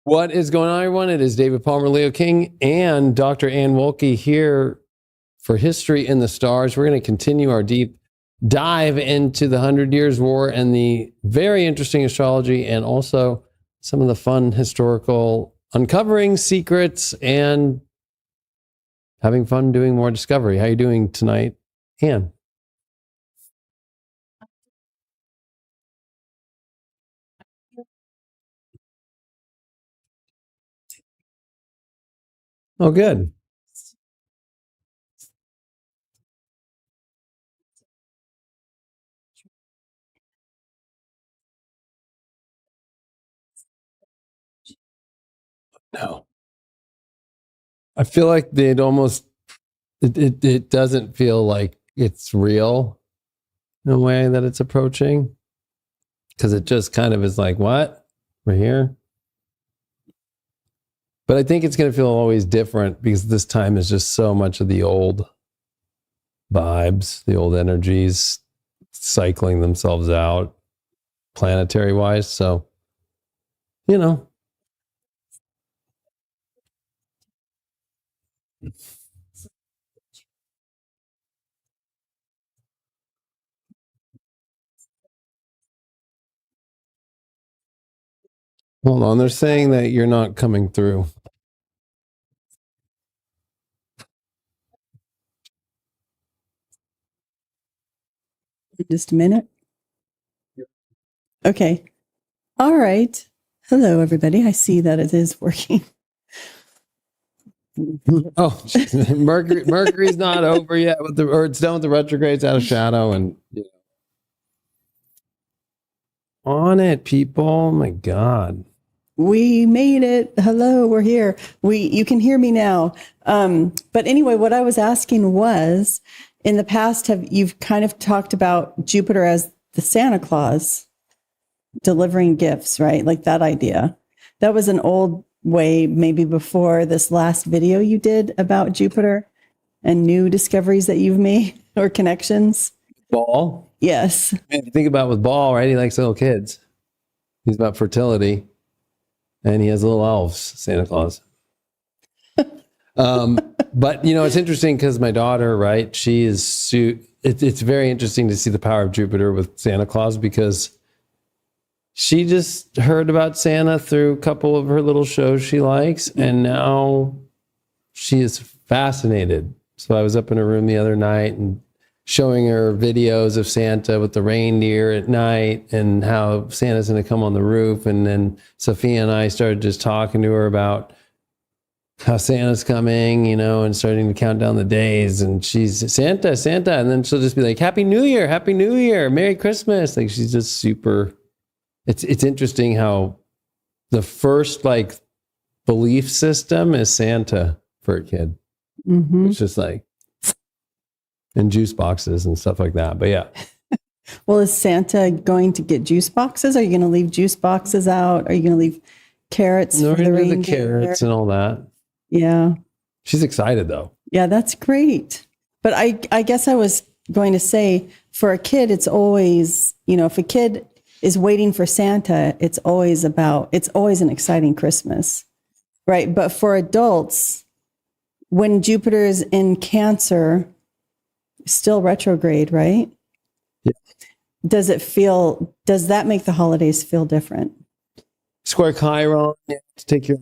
What is going on, everyone? It is David Palmer, Leo King, and Dr. Ann Wohlcke here for History in the Stars. We're going to continue our deep dive into the 100 Years' War and the very interesting astrology, and also some of the fun historical uncovering secrets and having fun doing more discovery. How are you doing tonight, Ann? Oh, good. No. I feel like they'd almost, it doesn't feel like it's real in a way that it's approaching. Because it just kind of is like, what? We're here? But I think it's going to feel always different because this time is just so much of the old vibes, the old energies cycling themselves out planetary wise. So, you know. Hold on. They're saying that you're not coming through. Just a minute. Okay. All right. Hello, everybody. I see that it is working. Oh, Mercury's not over yet with or it's done with the retrogrades out of shadow and on it, people. Oh my God. We made it. Hello, we're here. You can hear me now. But anyway, what I was asking was, in the past, you've kind of talked about Jupiter as the Santa Claus delivering gifts, right? Like that idea. That was an old way, maybe before this last video you did about Jupiter and new discoveries that you've made or connections. Ball? Yes. If you think about with Ball, right? He likes little kids. He's about fertility. And he has little elves, Santa Claus. But, you know, it's interesting because my daughter, right, she is, it's very interesting to see the power of Jupiter with Santa Claus because she just heard about Santa through a couple of her little shows she likes. And now she is fascinated. So I was up in her room the other night and showing her videos of Santa with the reindeer at night and how Santa's going to come on the roof. And then Sophia and I started just talking to her about how Santa's coming, you know, and starting to count down the days. And she's Santa. And then she'll just be like, Happy New Year, Merry Christmas. Like she's just super, it's interesting how the first like belief system is Santa for a kid. Mm-hmm. It's just like, and juice boxes and stuff like that. But yeah. Well, is Santa going to get juice boxes? Are you going to leave juice boxes out? Are you going to leave carrots for the reindeer? The carrots and all that. Yeah. She's excited though. Yeah, that's great. But I guess I was going to say for a kid, it's always, you know, if a kid is waiting for Santa, it's always an exciting Christmas, right? But for adults, when Jupiter is in Cancer, still retrograde, right? Yeah. Does that make the holidays feel different? Square Chiron, to take your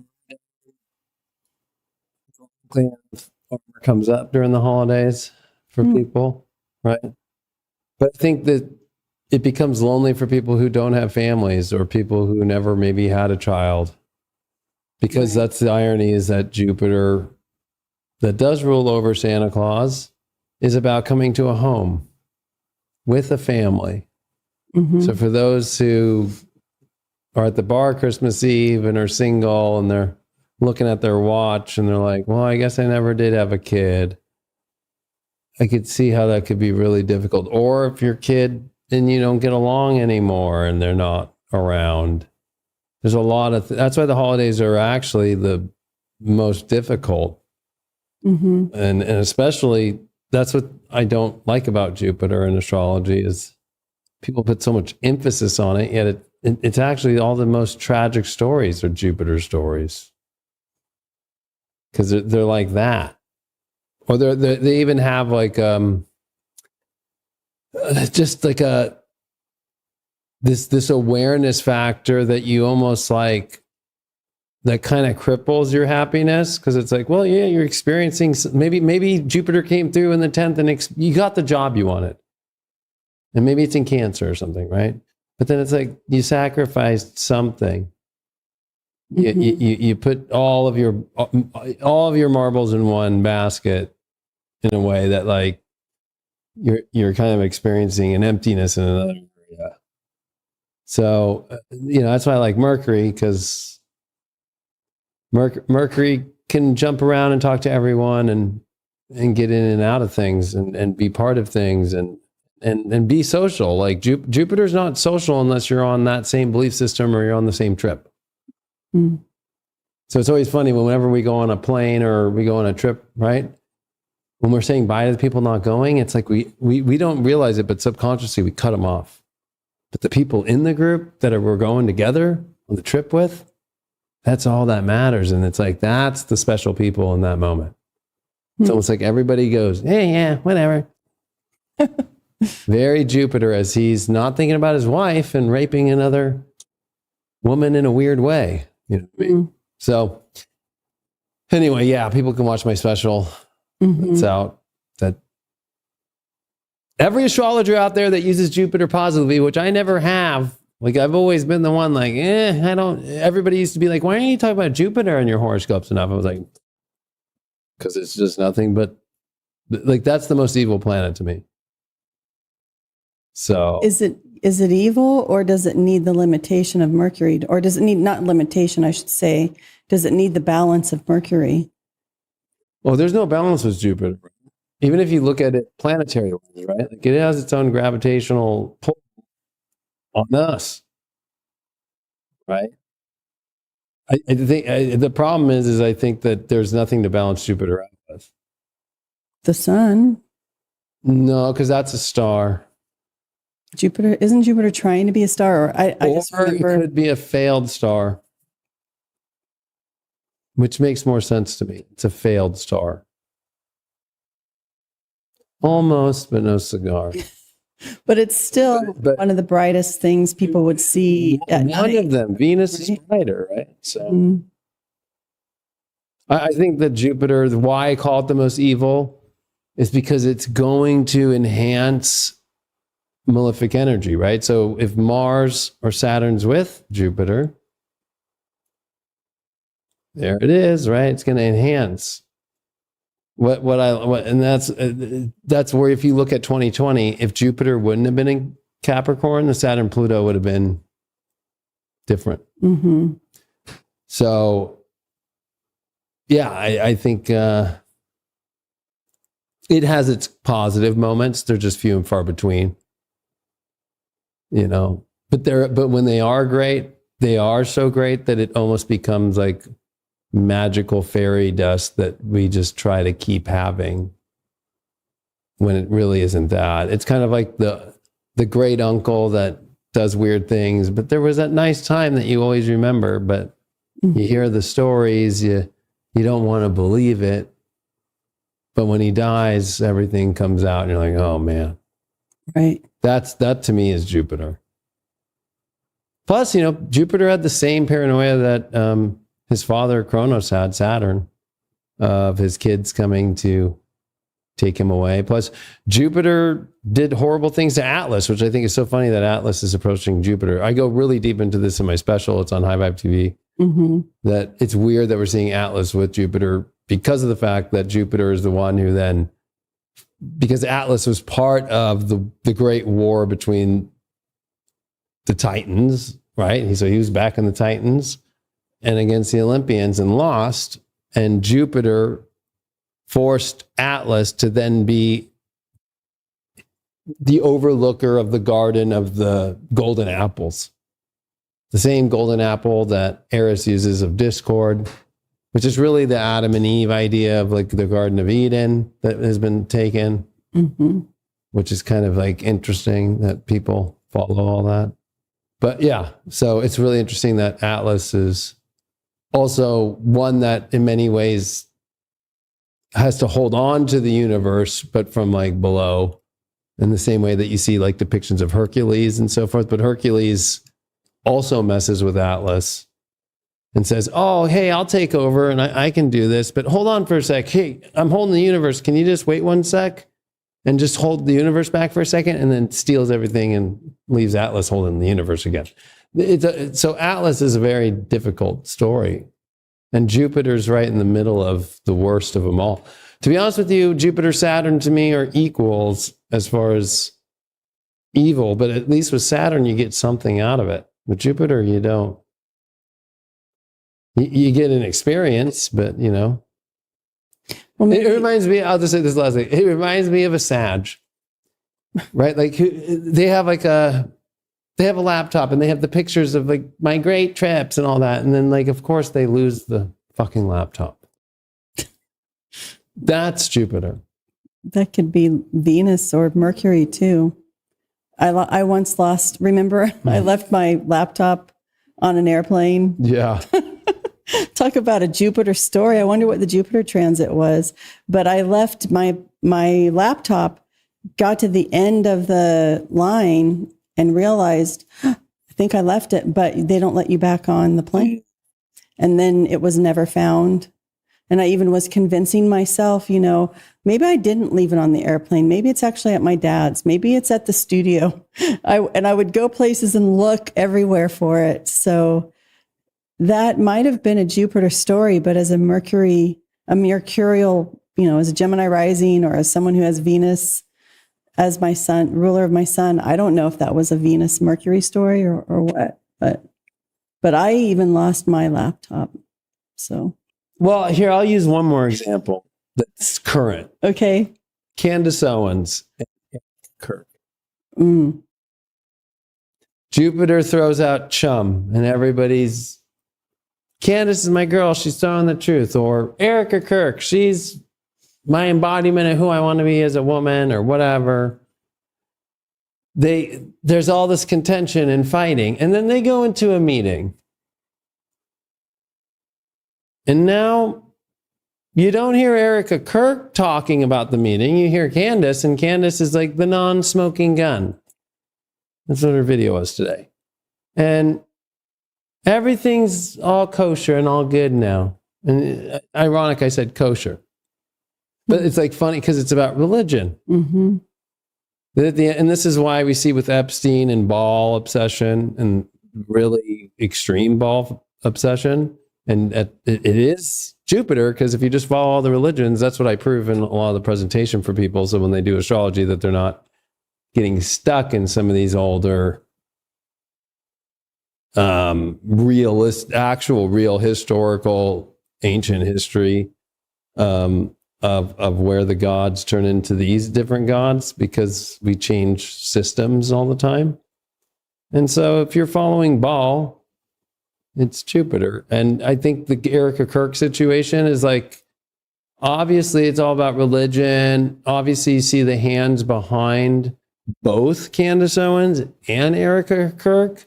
armor comes up during the holidays for people, right? But I think that it becomes lonely for people who don't have families or people who never maybe had a child. Because that's the irony, is that Jupiter that does rule over Santa Claus is about coming to a home with a family. Mm-hmm. So for those who are at the bar Christmas Eve and are single and they're looking at their watch and they're like, well, I guess I never did have a kid. I could see how that could be really difficult. Or if your kid and you don't get along anymore and they're not around. There's a lot of, that's why the holidays are actually the most difficult. Mm-hmm. And especially, that's what I don't like about Jupiter in astrology is people put so much emphasis on it, yet it's actually all the most tragic stories are Jupiter stories. Because they're like that. Or they even have like just like this awareness factor that you almost like, that kind of cripples your happiness, because it's like, well, yeah, you're experiencing, maybe Jupiter came through in the 10th and you got the job you wanted. And maybe it's in Cancer or something, right? But then it's like you sacrificed something. You put all of your marbles in one basket in a way that like you're kind of experiencing an emptiness in another area. So that's why I like Mercury, because Mercury can jump around and talk to everyone and get in and out of things and be part of things and be social. Like Jupiter's not social unless you're on that same belief system or you're on the same trip. So it's always funny whenever we go on a plane or we go on a trip, right? When we're saying bye to the people not going, it's like we don't realize it, but subconsciously we cut them off. But the people in the group that we're going together on the trip with, that's all that matters. And it's like, that's the special people in that moment. It's almost like everybody goes, hey, yeah, whatever. Very Jupiter, as he's not thinking about his wife and raping another woman in a weird way. You know what I mean? So anyway, yeah, people can watch my special. It's out. That every astrologer out there that uses Jupiter positively, which I never have, like I've always been the one like, I don't, everybody used to be like, why aren't you talking about Jupiter in your horoscopes enough? I was like, because it's just nothing but, like, that's the most evil planet to me. So is it evil, or does it need the limitation of Mercury? Or does it need, not limitation, I should say, does it need the balance of Mercury? Well, there's no balance with Jupiter. Even if you look at it planetary, right? Like it has its own gravitational pull on us, right? I think the problem is I think that there's nothing to balance Jupiter out with. The sun? No, because that's a star. Isn't Jupiter trying to be a star? Or I just remember, it could be a failed star, which makes more sense to me. It's a failed star. Almost, but no cigar. But it's still one of the brightest things people would see at night. One of them, Venus is brighter, right? So I think that Jupiter, why I call it the most evil, is because it's going to enhance malefic energy, right? So if Mars or Saturn's with Jupiter, there it is, right? It's going to enhance and that's where, if you look at 2020, if Jupiter wouldn't have been in Capricorn, the Saturn Pluto would have been different. So yeah, I think it has its positive moments. They're just few and far between, but when they are great, they are so great that it almost becomes like magical fairy dust that we just try to keep having, when it really isn't that. It's kind of like the great uncle that does weird things, but there was that nice time that you always remember, but you hear the stories, you don't want to believe it, but when he dies, everything comes out and you're like, oh man. Right. That to me is Jupiter. Plus, Jupiter had the same paranoia that his father Kronos had, Saturn, of his kids coming to take him away. Plus, Jupiter did horrible things to Atlas, which I think is so funny that Atlas is approaching Jupiter. I go really deep into this in my special. It's on High Vibe TV. That it's weird that we're seeing Atlas with Jupiter, because of the fact that Jupiter is the one who then, because Atlas was part of the great war between the Titans, right? So he was back in the Titans and against the Olympians and lost. And Jupiter forced Atlas to then be the overlooker of the garden of the golden apples. The same golden apple that Eris uses of discord, which is really the Adam and Eve idea of like the Garden of Eden that has been taken, which is kind of like interesting that people follow all that. But yeah, so it's really interesting that Atlas is also one that in many ways has to hold on to the universe, but from like below, in the same way that you see like depictions of Hercules and so forth. But Hercules also messes with Atlas and says, oh, hey, I'll take over and I can do this, but hold on for a sec. Hey, I'm holding the universe. Can you just wait one sec and just hold the universe back for a second? And then steals everything and leaves Atlas holding the universe again. So Atlas is a very difficult story. And Jupiter's right in the middle of the worst of them all. To be honest with you, Jupiter, Saturn to me are equals as far as evil, but at least with Saturn, you get something out of it. With Jupiter, you don't. You get an experience, but you know. Well, it reminds me, I'll just say this last thing. It reminds me of a Sag, right? Like they have a laptop and they have the pictures of like my great trips and all that. And then like, of course they lose the fucking laptop. That's Jupiter. That could be Venus or Mercury too. I once lost, remember, I left my laptop on an airplane. Yeah. Talk about a Jupiter story. I wonder what the Jupiter transit was. But I left my laptop, got to the end of the line and realized, I think I left it, but they don't let you back on the plane. And then it was never found. And I even was convincing myself, you know, maybe I didn't leave it on the airplane. Maybe it's actually at my dad's. Maybe it's at the studio. I would go places and look everywhere for it. So that might have been a Jupiter story, but as a mercurial, you know, as a Gemini rising or as someone who has Venus as my sun, ruler of my sun, I don't know if that was a Venus Mercury story or what, but I even lost my laptop. So. Well, here, I'll use one more example that's current. Okay. Candace Owens and Kirk. Mm. Jupiter throws out chum and everybody's, Candace is my girl, she's telling the truth. Or Erica Kirk, she's my embodiment of who I want to be as a woman or whatever. There's all this contention and fighting. And then they go into a meeting. And now you don't hear Erica Kirk talking about the meeting. You hear Candace, and Candace is like the non-smoking gun. That's what her video was today. And everything's all kosher and all good now. And ironic, I said kosher. But it's like funny because it's about religion. Mm-hmm. And this is why we see with Epstein and ball obsession and really extreme ball obsession. And it is Jupiter, because if you just follow all the religions, that's what I prove in a lot of the presentation for people. So when they do astrology, that they're not getting stuck in some of these older, actual real historical, ancient history of where the gods turn into these different gods, because we change systems all the time. And so if you're following Baal, it's Jupiter. And I think the Erica Kirk situation is like, obviously it's all about religion. Obviously you see the hands behind both Candace Owens and Erica Kirk,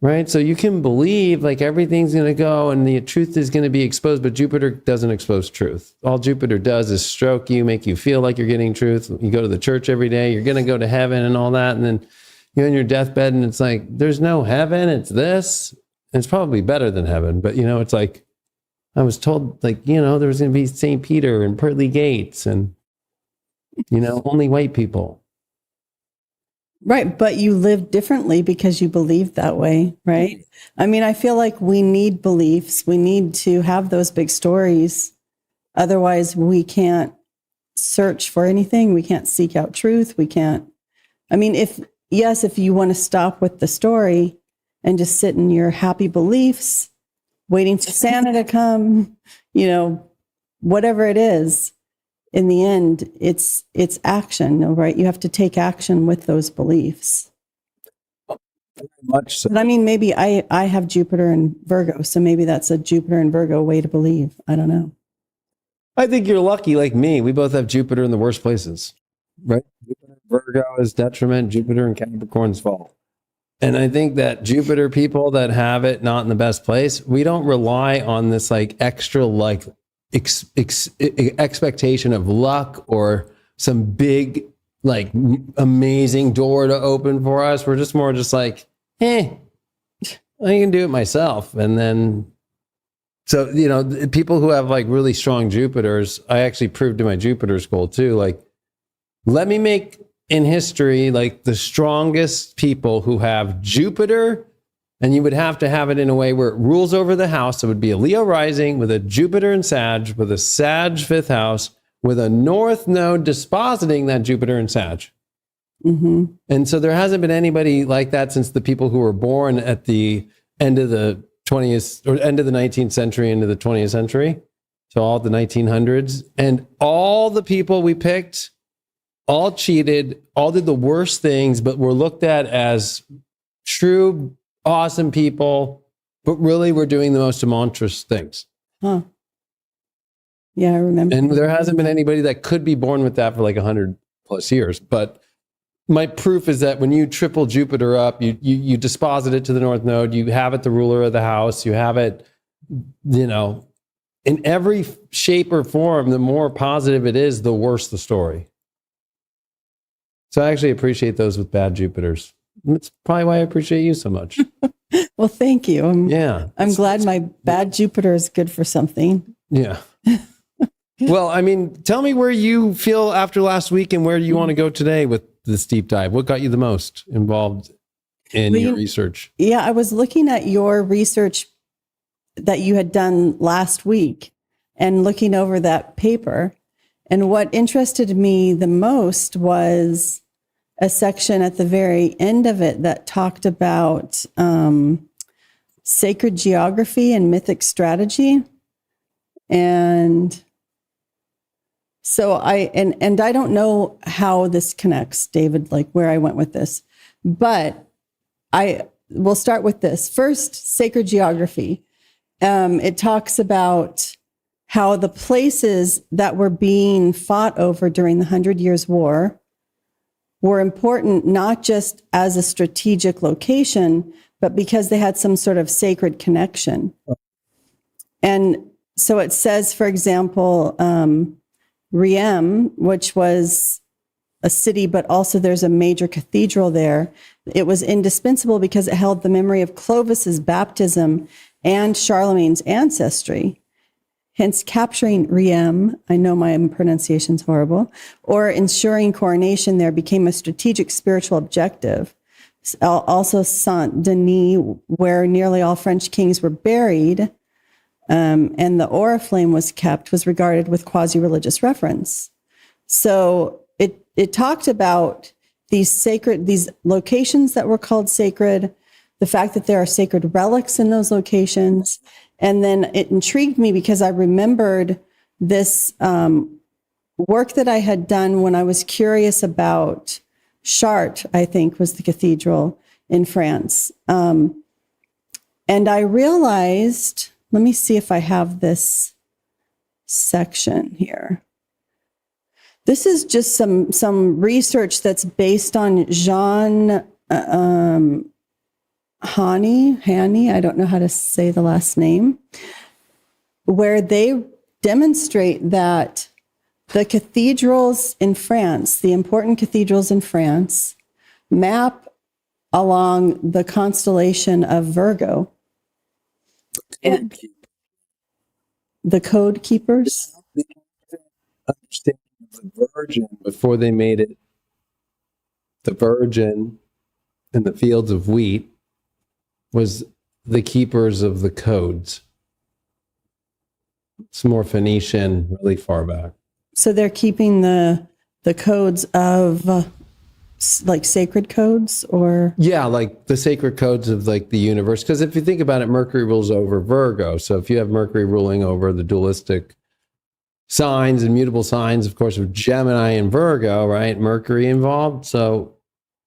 right? So you can believe like everything's going to go and the truth is going to be exposed, but Jupiter doesn't expose truth. All Jupiter does is stroke you, make you feel like you're getting truth. You go to the church every day, you're going to go to heaven and all that. And then you're in your deathbed and it's like, there's no heaven, it's this. And it's probably better than heaven, but you know, it's like, I was told like, you know, there was going to be St. Peter and pearly gates and, you know, only white people. Right. But you live differently because you believe that way, right? I mean, I feel like we need beliefs. We need to have those big stories. Otherwise, we can't search for anything. We can't seek out truth. We can't. I mean, if you want to stop with the story and just sit in your happy beliefs, waiting for Santa to come, you know, whatever it is, in the end, it's action, right? You have to take action with those beliefs. Very much so. But I mean, maybe I have Jupiter and Virgo, so maybe that's a Jupiter and Virgo way to believe. I don't know. I think you're lucky like me. We both have Jupiter in the worst places, right? Jupiter, Virgo is detriment, Jupiter and Capricorn's fault. And I think that Jupiter people that have it not in the best place, we don't rely on this like extra like expectation of luck or some big like amazing door to open for us. We're just more just like, hey, I can do it myself. And then, so, you know, people who have like really strong Jupiters, I actually proved to my Jupiter school too, like, let me make in history, like the strongest people who have Jupiter, and you would have to have it in a way where it rules over the house. It would be a Leo rising with a Jupiter and Sag, with a Sag fifth house, with a North node dispositing that Jupiter and Sag. Mm-hmm. And so there hasn't been anybody like that since the people who were born at the end of the 20th or end of the 19th century into the 20th century. So all the 1900s, and all the people we picked all cheated, all did the worst things, but were looked at as true, awesome people, but really were doing the most tumultuous things. Huh. Yeah, I remember. And there hasn't been anybody that could be born with that for like 100 plus years. But my proof is that when you triple Jupiter up, you disposit it to the North Node, you have it the ruler of the house, you have it, you know, in every shape or form, the more positive it is, the worse the story. So I actually appreciate those with bad Jupiters. That's probably why I appreciate you so much. Well, thank you. I'm glad my bad Jupiter is good for something. Yeah. Well, I mean, tell me where you feel after last week and where do you want to go today with this deep dive? What got you the most involved in your research? Yeah, I was looking at your research that you had done last week and looking over that paper. And what interested me the most was a section at the very end of it that talked about sacred geography and mythic strategy. And so I don't know how this connects, David, like where I went with this, but I will start with this. First, sacred geography. It talks about how the places that were being fought over during the 100 Years' War were important, not just as a strategic location, but because they had some sort of sacred connection. And so it says, for example, Riem, which was a city, but also there's a major cathedral there. It was indispensable because it held the memory of Clovis's baptism and Charlemagne's ancestry. Hence, capturing Riem, I know my pronunciation's horrible, or ensuring coronation there became a strategic spiritual objective. Also, Saint Denis, where nearly all French kings were buried, and the oriflamme was kept, was regarded with quasi-religious reference. So it talked about these locations that were called sacred, the fact that there are sacred relics in those locations. And then it intrigued me because I remembered this work that I had done when I was curious about Chartres, I think was the cathedral in France. And I realized, let me see if I have this section here. This is just some research that's based on Jean Hani, I don't know how to say the last name, where they demonstrate that the cathedrals in France, the important cathedrals in France, map along the constellation of Virgo. And the code keepers? Understanding of the Virgin before they made it the Virgin in the fields of wheat was the keepers of the codes. It's more Phoenician, really far back. So they're keeping the codes of like sacred codes, or? Yeah, like the sacred codes of like the universe. Because if you think about it, Mercury rules over Virgo. So if you have Mercury ruling over the dualistic signs and mutable signs, of course, of Gemini and Virgo, right? Mercury involved. So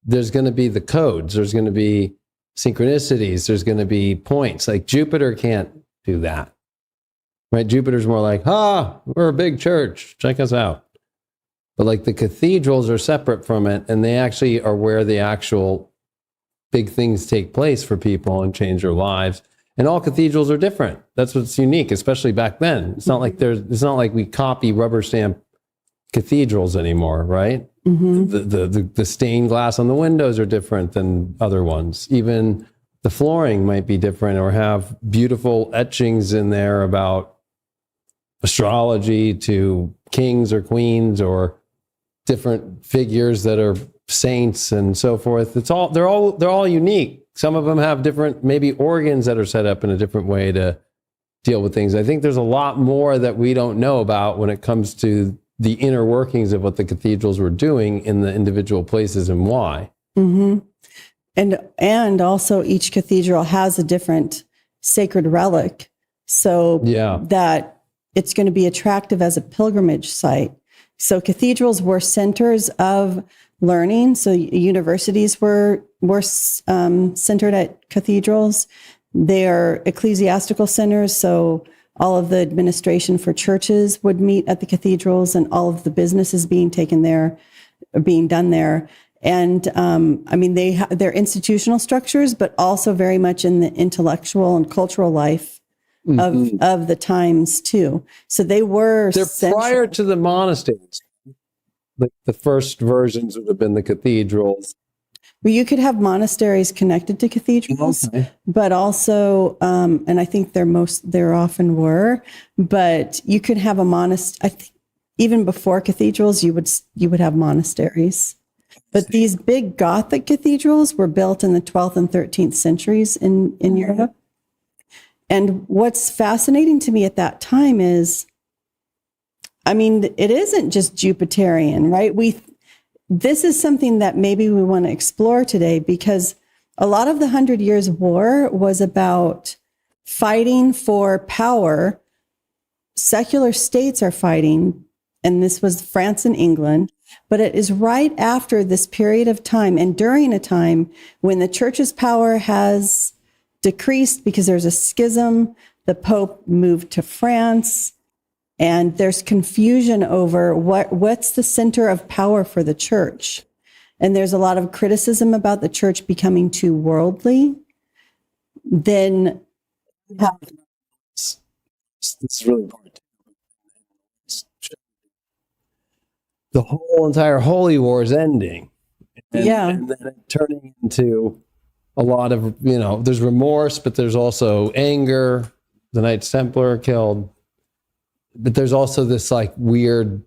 there's going to be the codes. There's going to be synchronicities. There's going to be points. Like Jupiter can't do that, right? Jupiter's more like, we're a big church. Check us out. But like the cathedrals are separate from it, and they actually are where the actual big things take place for people and change their lives. And all cathedrals are different. That's what's unique, especially back then. It's not like we copy rubber stamp cathedrals anymore, right? The stained glass on the windows are different than other ones. Even the flooring might be different or have beautiful etchings in there about astrology to kings or queens or different figures that are saints and so forth. They're all unique. Some of them have different maybe organs that are set up in a different way to deal with things. I think there's a lot more that we don't know about when it comes to the inner workings of what the cathedrals were doing in the individual places and why. And also each cathedral has a different sacred relic, so that it's going to be attractive as a pilgrimage site. So cathedrals were centers of learning. So universities were centered at cathedrals. They are ecclesiastical centers. So all of the administration for churches would meet at the cathedrals, and all of the businesses being taken there, being done there. And I mean, they're institutional structures, but also very much in the intellectual and cultural life of the times too. So they're prior to the monasteries. Like the first versions would have been the cathedrals. Well, you could have monasteries connected to cathedrals, but also, and I think there often were, but you could have a monastery. I think even before cathedrals, you would have monasteries. But these big Gothic cathedrals were built in the 12th and 13th centuries in Europe. And what's fascinating to me at that time is, I mean, it isn't just Jupiterian, right? This is something that maybe we want to explore today, because a lot of the 100 Years' War was about fighting for power. Secular states are fighting, and this was France and England, but it is right after this period of time and during a time when the church's power has decreased because there's a schism. The Pope moved to France, and there's confusion over what's the center of power for the church. And there's a lot of criticism about the church becoming too worldly. Then this is really important. The whole entire Holy War is ending. And then it turning into a lot of, there's remorse, but there's also anger. The Knights Templar are killed. But there's also this like weird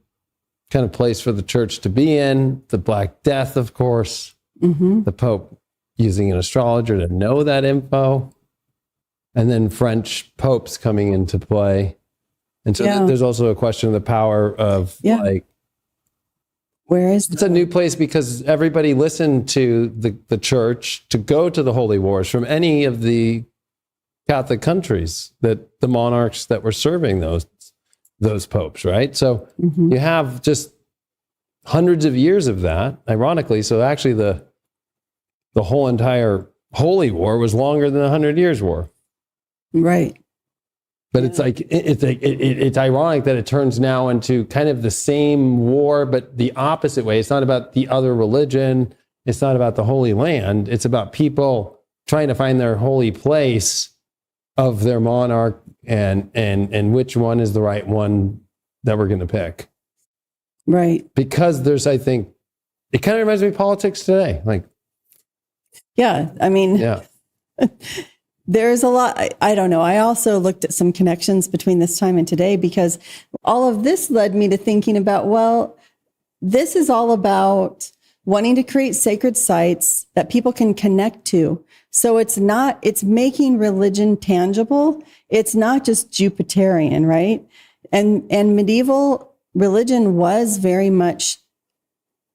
kind of place for the church to be in. The Black Death, of course. The Pope using an astrologer to know that info. And then French popes coming into play. And so there's also a question of the power of like, it's a new place because everybody listened to the church to go to the holy wars from any of the Catholic countries, that the monarchs that were serving those popes, right? So you have just hundreds of years of that, ironically. So actually the whole entire Holy War was longer than the 100 Years' War. Right. But it's like it's ironic that it turns now into kind of the same war, but the opposite way. It's not about the other religion. It's not about the Holy Land. It's about people trying to find their holy place of their monarch and which one is the right one that we're going to pick. Right. Because there's, I think, it kind of reminds me of politics today. Like, I mean, there's a lot. I don't know. I also looked at some connections between this time and today, because all of this led me to thinking about, well, this is all about wanting to create sacred sites that people can connect to. So it's making religion tangible. It's not just Jupiterian, right? And medieval religion was very much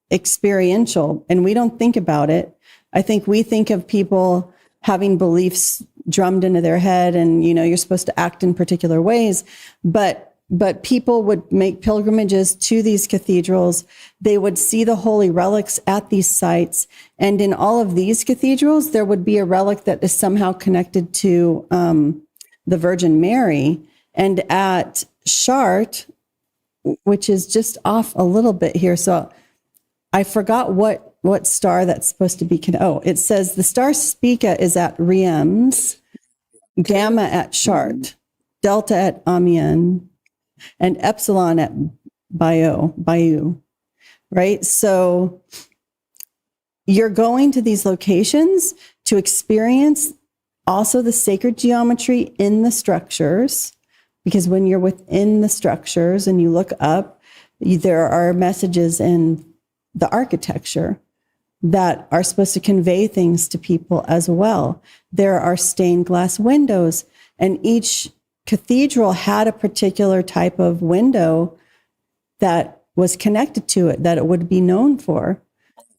experiential, and we don't think about it. I think we think of people having beliefs drummed into their head, and you're supposed to act in particular ways, but people would make pilgrimages to these cathedrals. They would see the holy relics at these sites, and in all of these cathedrals there would be a relic that is somehow connected to the Virgin Mary. And at Chartres, which is just off a little bit here, so I forgot what what star that's supposed to be. It says the star Spica is at Riems, Gamma at Chart, Delta at Amiens, and Epsilon at Bayou, right? So you're going to these locations to experience also the sacred geometry in the structures, because when you're within the structures and you look up, there are messages in the architecture that are supposed to convey things to people as well. There are stained glass windows, and each cathedral had a particular type of window that was connected to it, that it would be known for.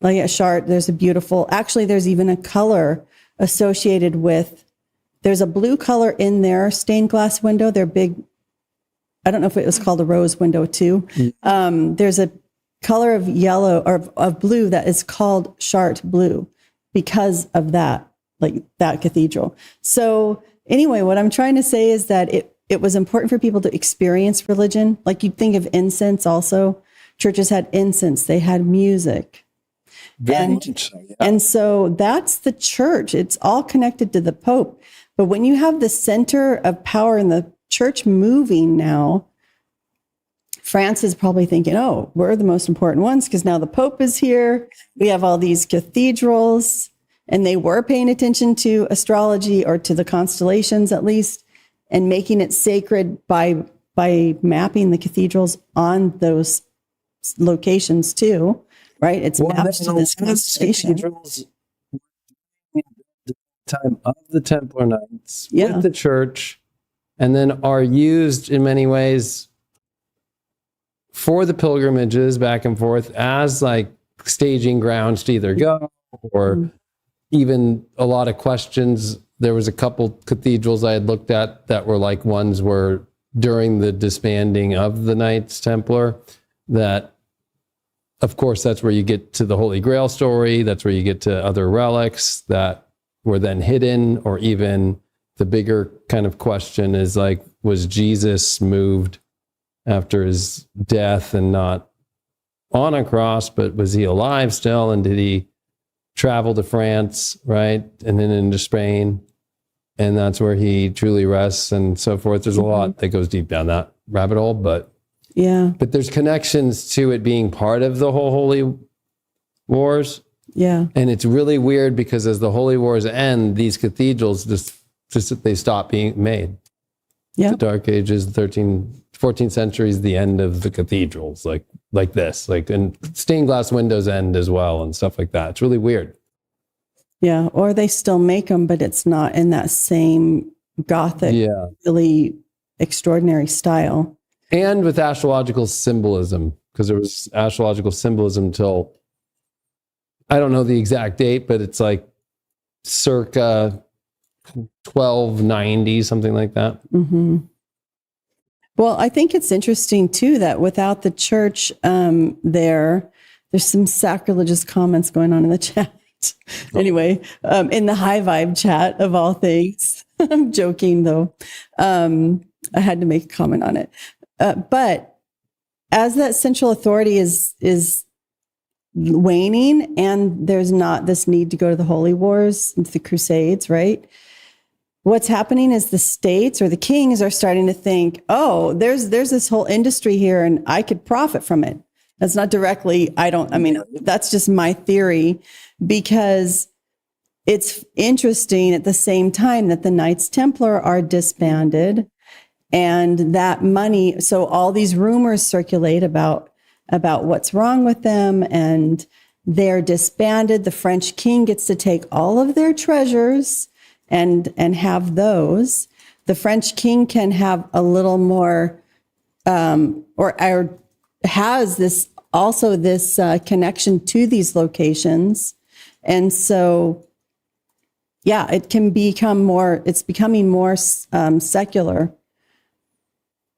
Like at Chartres, there's a beautiful, actually, there's even a color associated with, there's a blue color in their stained glass window. They're big. I don't know if it was called a rose window too. There's a color of yellow or of blue that is called Chartres blue because of that, like that cathedral. So anyway, what I'm trying to say is that it was important for people to experience religion. Like you'd think of incense also. Churches had incense, they had music. And so that's the church. It's all connected to the Pope. But when you have the center of power in the church moving now, France is probably thinking, oh, we're the most important ones because now the Pope is here. We have all these cathedrals, and they were paying attention to astrology, or to the constellations at least, and making it sacred by mapping the cathedrals on those locations too, right? It's mapped to this constellation. The time of the Templar Knights with the church, and then are used in many ways for the pilgrimages back and forth as like staging grounds to either go or even a lot of questions. There was a couple cathedrals I had looked at that were like ones were during the disbanding of the Knights Templar, that of course that's where you get to the Holy Grail story. That's where you get to other relics that were then hidden, or even the bigger kind of question is like, was Jesus moved after his death and not on a cross, but was he alive still? And did he travel to France, right? And then into Spain. And that's where he truly rests and so forth. There's a lot that goes deep down that rabbit hole, but there's connections to it being part of the whole Holy Wars. Yeah. And it's really weird because as the Holy Wars end, these cathedrals just they stop being made. Yeah. The Dark Ages, 14th century is the end of the cathedrals, like this, and stained glass windows end as well and stuff like that. It's really weird. Yeah. Or they still make them, but it's not in that same Gothic, really extraordinary style. And with astrological symbolism, because there was astrological symbolism till, I don't know the exact date, but it's like circa 1290, something like that. Mm-hmm. Well, I think it's interesting too that without the church, there's some sacrilegious comments going on in the chat. Anyway, in the high vibe chat of all things. I'm joking though. I had to make a comment on it. But as that central authority is waning, and there's not this need to go to the holy wars, into the crusades, right? What's happening is the states or the kings are starting to think, oh, there's this whole industry here and I could profit from it. That's not directly, that's just my theory, because it's interesting at the same time that the Knights Templar are disbanded, and that money, so all these rumors circulate about what's wrong with them, and they're disbanded. The French king gets to take all of their treasures and have those. The French king can have a little more, or has this connection to these locations. And so, it can become more, it's becoming more secular.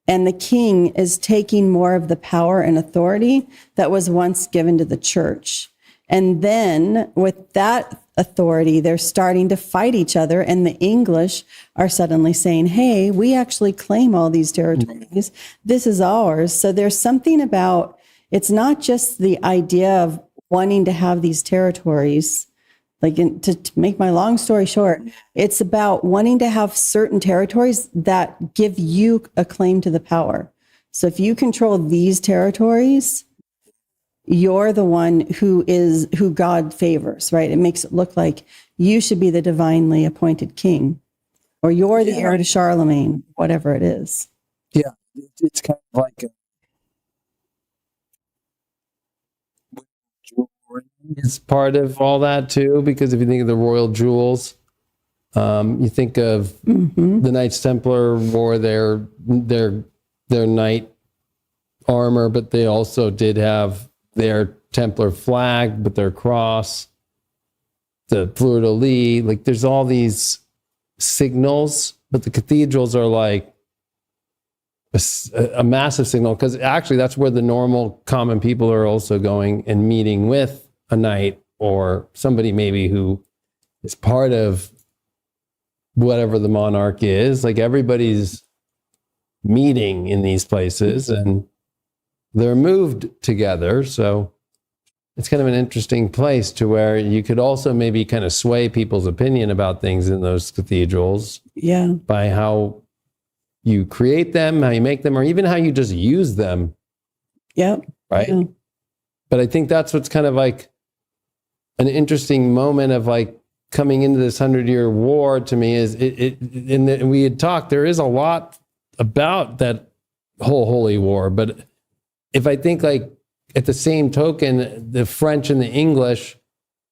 And the king is taking more of the power and authority that was once given to the church. And then with that authority, they're starting to fight each other. And the English are suddenly saying, hey, we actually claim all these territories. This is ours. So there's something about, it's not just the idea of wanting to have these territories. Like to make my long story short, it's about wanting to have certain territories that give you a claim to the power. So if you control these territories, you're the one who God favors, right? It makes it look like you should be the divinely appointed king, or you're the heir to Charlemagne, whatever it is. Yeah, it's kind of like is part of all that too, because if you think of the royal jewels, you think of the Knights Templar wore their knight armor, but they also did have their Templar flag, but their cross, the fleur de lis, like there's all these signals, but the cathedrals are like a massive signal, because actually that's where the normal common people are also going and meeting with a knight or somebody maybe who is part of whatever the monarch is. Like everybody's meeting in these places and they're moved together. So it's kind of an interesting place to where you could also maybe kind of sway people's opinion about things in those cathedrals. Yeah. By how you create them, how you make them, or even how you just use them. Yep. Right. Yeah. But I think that's what's kind of like an interesting moment of like coming into this 100-year war to me is we had talked, there is a lot about that whole holy war. But if I think like at the same token, the French and the English,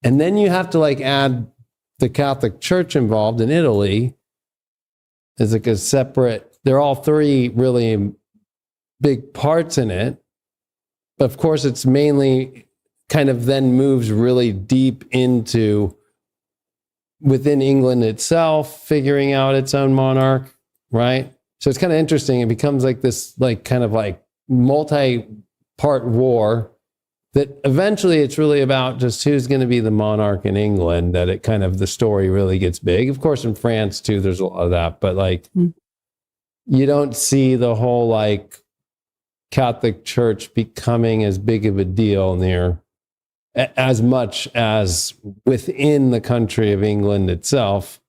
and then you have to like add the Catholic Church involved in Italy as like a separate, they're all three really big parts in it. But of course, it's mainly kind of then moves really deep into within England itself, figuring out its own monarch, right? So it's kind of interesting. It becomes like this, like kind of like multi-part war that eventually it's really about just who's going to be the monarch in England, that it kind of, the story really gets big. Of course, in France too, there's a lot of that, but like you don't see the whole like Catholic Church becoming as big of a deal near as much as within the country of England itself,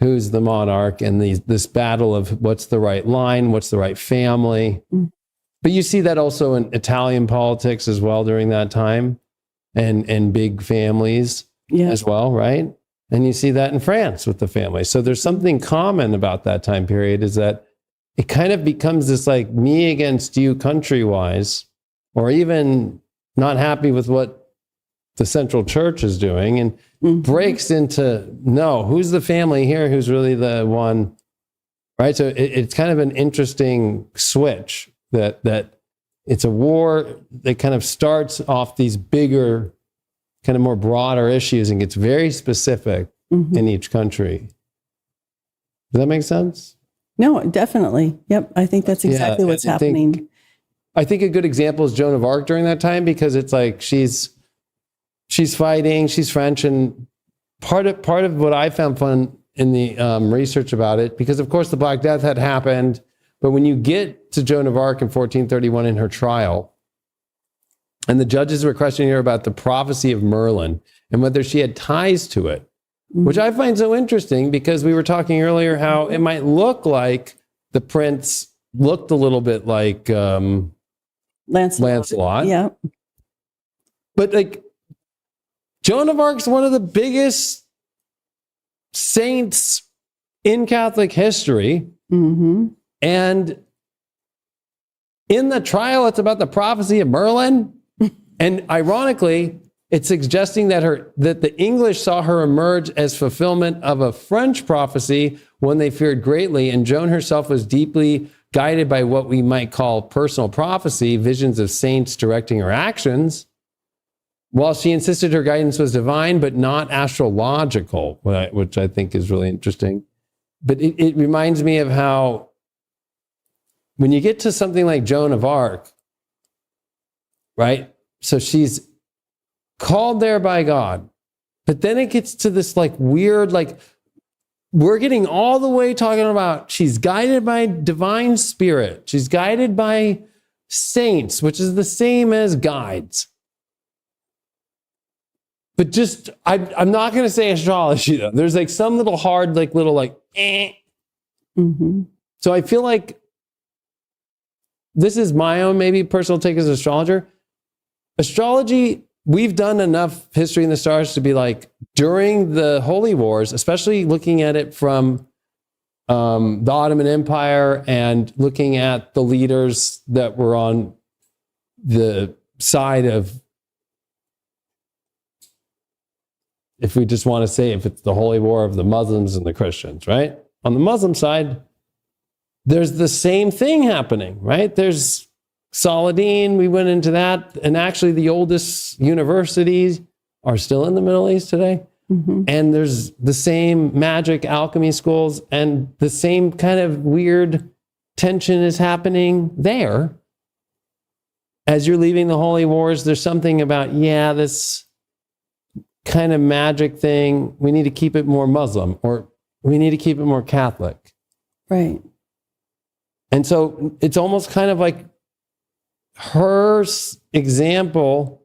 who's the monarch, and this battle of what's the right line, what's the right family. But you see that also in Italian politics as well during that time, and big families as well, right? And you see that in France with the family. So there's something common about that time period, is that it kind of becomes this like me against you country-wise, or even not happy with what the central church is doing, and breaks into, no, who's the family here? Who's really the one, right? So it's kind of an interesting switch that it's a war that kind of starts off these bigger, kind of more broader issues and gets very specific in each country. Does that make sense? No, definitely. Yep. I think that's exactly what's happening. I think a good example is Joan of Arc during that time, because it's like she's fighting, she's French, and part of what I found fun in the research about it, because of course the Black Death had happened, but when you get to Joan of Arc in 1431 in her trial, and the judges were questioning her about the prophecy of Merlin and whether she had ties to it, which I find so interesting, because we were talking earlier how it might look like the prince looked a little bit like Lancelot. Yeah. But like Joan of Arc's one of the biggest saints in Catholic history. And in the trial, it's about the prophecy of Merlin. And ironically, it's suggesting that the English saw her emerge as fulfillment of a French prophecy when they feared greatly. And Joan herself was deeply guided by what we might call personal prophecy, visions of saints directing her actions, while she insisted her guidance was divine, but not astrological, which I think is really interesting. But it reminds me of how when you get to something like Joan of Arc, right? So she's called there by God, but then it gets to this like weird, like we're getting all the way talking about she's guided by divine spirit. She's guided by saints, which is the same as guides. But just, I'm not going to say astrology though. There's like some little hard, like little like, eh. Mm-hmm. So I feel like this is my own maybe personal take as an astrologer. Astrology, we've done enough history in the stars to be like, during the Holy Wars, especially looking at it from the Ottoman Empire and looking at the leaders that were on the side of, if we just want to say, if it's the Holy War of the Muslims and the Christians, right? On the Muslim side, there's the same thing happening, right? There's Saladin, we went into that, and actually the oldest universities are still in the Middle East today. Mm-hmm. And there's the same magic alchemy schools, and the same kind of weird tension is happening there. As you're leaving the Holy Wars, there's something about, this kind of magic thing, we need to keep it more Muslim, or we need to keep it more Catholic. Right. And so it's almost kind of like her example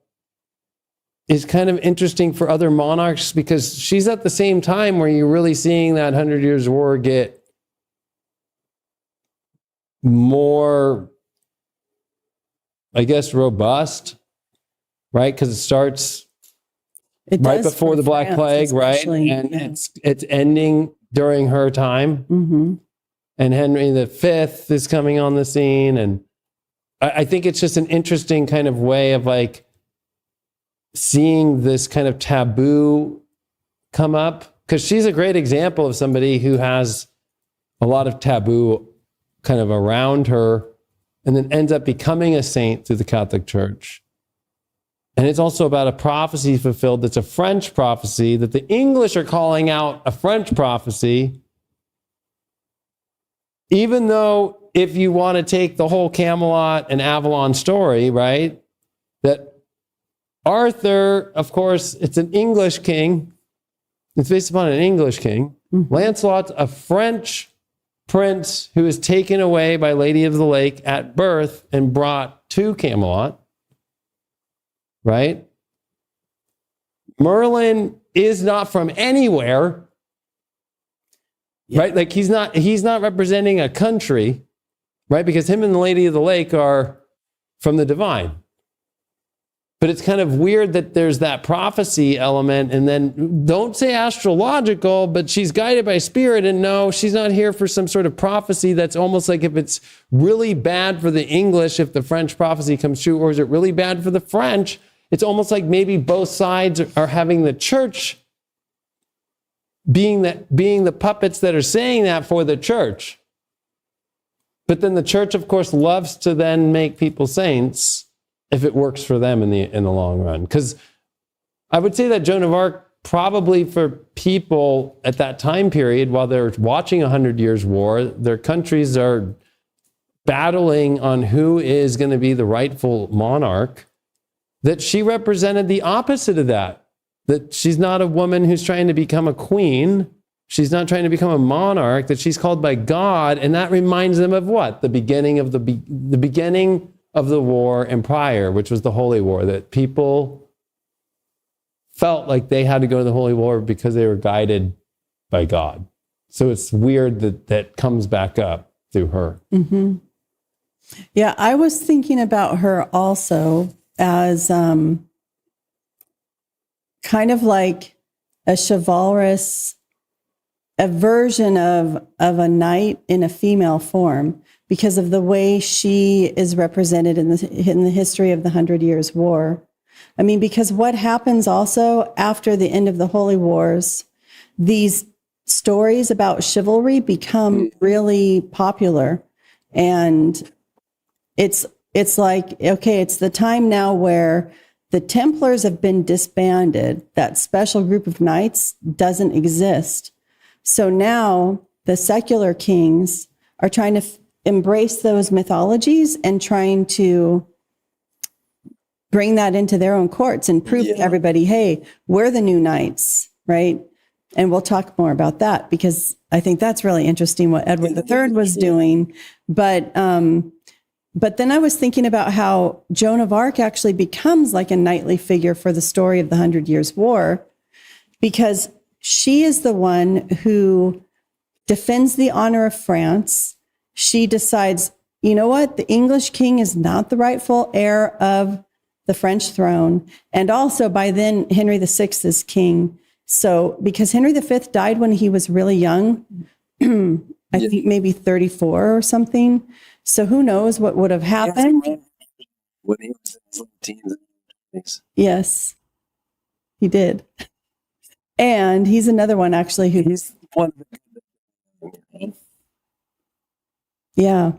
is kind of interesting for other monarchs, because she's at the same time where you're really seeing that 100 Years' War get more, I guess, robust, right? Because it starts right before the Black Plague, right? And it's ending during her time. Mm-hmm. And Henry V is coming on the scene. And I think it's just an interesting kind of way of like seeing this kind of taboo come up, because she's a great example of somebody who has a lot of taboo kind of around her and then ends up becoming a saint through the Catholic Church. And it's also about a prophecy fulfilled that's a French prophecy that the English are calling out a French prophecy. Even though if you want to take the whole Camelot and Avalon story, right, that Arthur, of course, it's an English king. It's based upon an English king. Mm-hmm. Lancelot's a French prince who is taken away by Lady of the Lake at birth and brought to Camelot, right? Merlin is not from anywhere. Yeah. Right? Like he's not representing a country, right? Because him and the Lady of the Lake are from the divine. But it's kind of weird that there's that prophecy element, and then don't say astrological, but she's guided by spirit, and no, she's not here for some sort of prophecy that's almost like if it's really bad for the English, if the French prophecy comes true, or is it really bad for the French? It's almost like maybe both sides are having the church being the puppets that are saying that for the church. But then the church, of course, loves to then make people saints if it works for them in the long run. Because I would say that Joan of Arc, probably for people at that time period, while they're watching 100 Years' War, their countries are battling on who is going to be the rightful monarch, that she represented the opposite of that. That she's not a woman who's trying to become a queen. She's not trying to become a monarch, that she's called by God. And that reminds them of what? The beginning of the beginning of the war and prior, which was the Holy War, that people felt like they had to go to the Holy War because they were guided by God. So it's weird that comes back up through her. Mm-hmm. Yeah, I was thinking about her also as kind of like a chivalrous, a version of a knight in a female form, because of the way she is represented in the history of the 100 Years' War. I mean, because what happens also after the end of the Holy Wars, these stories about chivalry become really popular. And it's like, okay, it's the time now where the Templars have been disbanded. That special group of knights doesn't exist. So now the secular kings are trying to embrace those mythologies and trying to bring that into their own courts and prove to everybody, hey, we're the new knights, right? And we'll talk more about that, because I think that's really interesting what Edward III was doing. But But then I was thinking about how Joan of Arc actually becomes like a knightly figure for the story of the 100 Years' War, because she is the one who defends the honor of France. She decides, you know what? The English king is not the rightful heir of the French throne. And also by then, Henry VI is king. So because Henry V died when he was really young, I think maybe 34 or something. So who knows what would have happened? When he was in his teens and 20s. Yes, he did. And he's another one actually who. He's one. Yeah.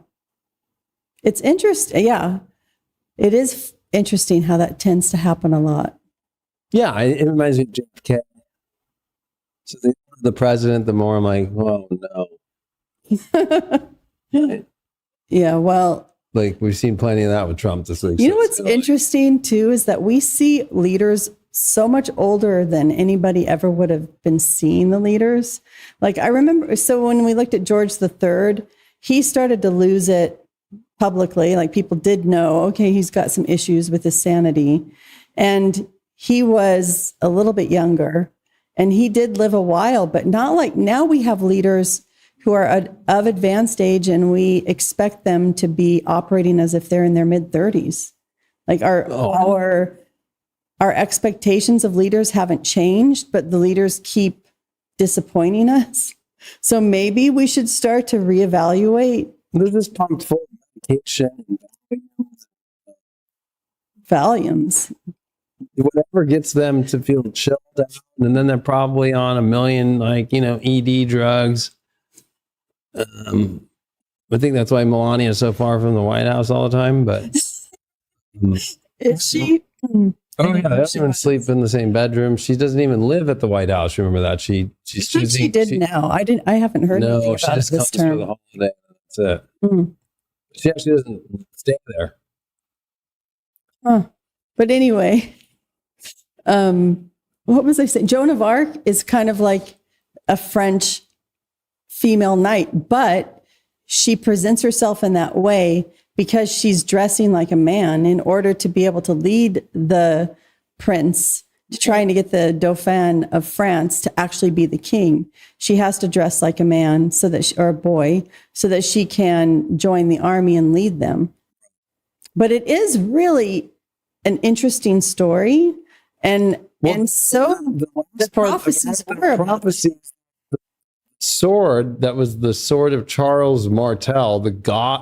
It's interesting. Yeah. It is interesting how that tends to happen a lot. Yeah, it reminds me of JFK. So the president, the more I'm like, oh no. Yeah, well, Like we've seen plenty of that with Trump this week. you know what's interesting too is that we see leaders so much older than anybody ever would have been seeing the leaders. Like I remember, so when we looked at George III, he started to lose it publicly. Like people did know, okay, he's got some issues with his sanity. And he was a little bit younger and he did live a while, but not like now we have leaders who are of advanced age and we expect them to be operating as if they're in their mid-30s. Like our expectations of leaders haven't changed, but the leaders keep disappointing us. So maybe we should start to reevaluate. They're just pumped full of medication and Valiums. whatever gets them to feel chilled out, and then they're probably on a million ED drugs. I think that's why Melania is so far from the White House all the time. But Is she? oh yeah, everyone sleep in the same bedroom. She doesn't even live at the White House. Remember that? She did now. I haven't heard anything she about just it this comes for term. the holiday. That's it. Mm. She actually doesn't stay there. Huh. But anyway, what was I saying? Joan of Arc is kind of like a French female knight, but she presents herself in that way because she's dressing like a man in order to be able to lead the prince to trying to get the Dauphin of France to actually be the king. She has to dress like a man so that or a boy so that she can join the army and lead them. But it is really an interesting story. And so the prophecies were about sword that was the sword of Charles Martel, the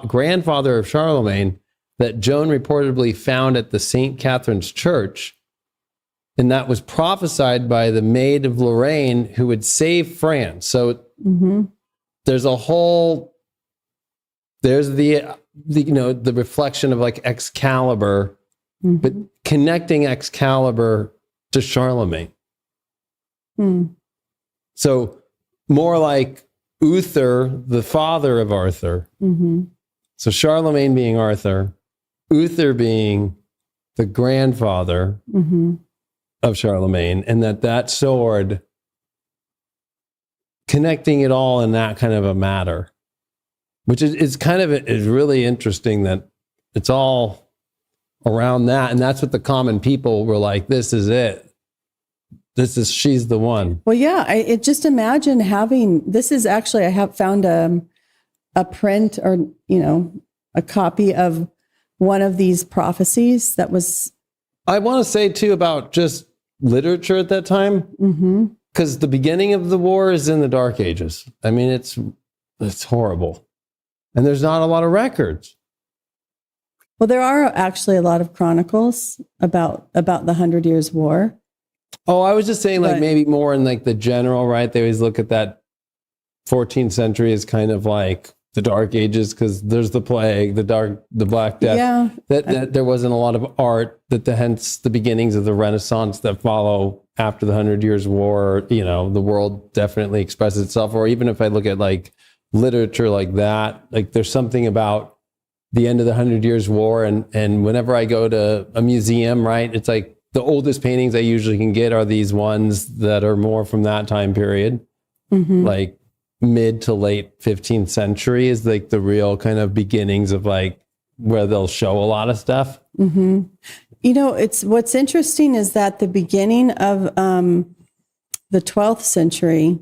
grandfather of Charlemagne, that Joan reportedly found at the St. Catherine's Church. And that was prophesied by the Maid of Lorraine who would save France. So there's a whole, there's the reflection of like Excalibur, but connecting Excalibur to Charlemagne. So more like Uther, the father of Arthur. So Charlemagne being Arthur, Uther being the grandfather of Charlemagne, and that sword connecting it all in that kind of a matter, which is kind of is really interesting that it's all around that. And that's what the common people were like, this is it. She's the one. Well, yeah, I just imagine having, this is actually, I have found a print or, a copy of one of these prophecies that was. I want to say too about just literature at that time, because the beginning of the war is in the Dark Ages. I mean, it's horrible. And there's not a lot of records. Well, there are actually a lot of chronicles about the 100 Years' War. Oh, I was just saying like maybe more in like the general, right? They always look at that 14th century as kind of like the Dark Ages because there's the plague, the Black Death. Yeah. That there wasn't a lot of art, hence the beginnings of the Renaissance that follow after the 100 Years' War. The world definitely expresses itself. Or even if I look at like literature like that, like there's something about the end of the 100 Years' War. And whenever I go to a museum, right, it's like, the oldest paintings I usually can get are these ones that are more from that time period, like mid to late 15th century is like the real kind of beginnings of like where they'll show a lot of stuff. You know, it's what's interesting is that the beginning of the 12th century.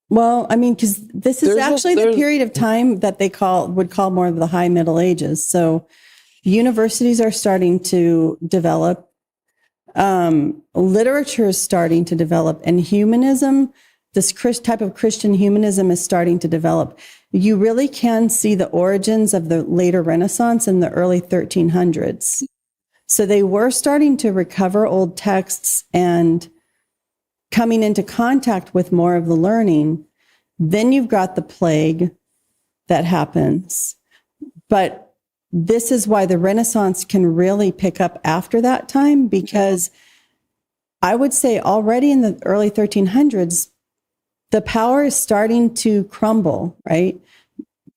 Well, I mean, because this is actually the period of time that they would call more of the High Middle Ages. So universities are starting to develop, literature is starting to develop, and humanism, this type of Christian humanism is starting to develop. You really can see the origins of the later Renaissance in the early 1300s. So they were starting to recover old texts and coming into contact with more of the learning. Then you've got the plague that happens. But this is why the Renaissance can really pick up after that time, because I would say already in the early 1300s, the power is starting to crumble, right?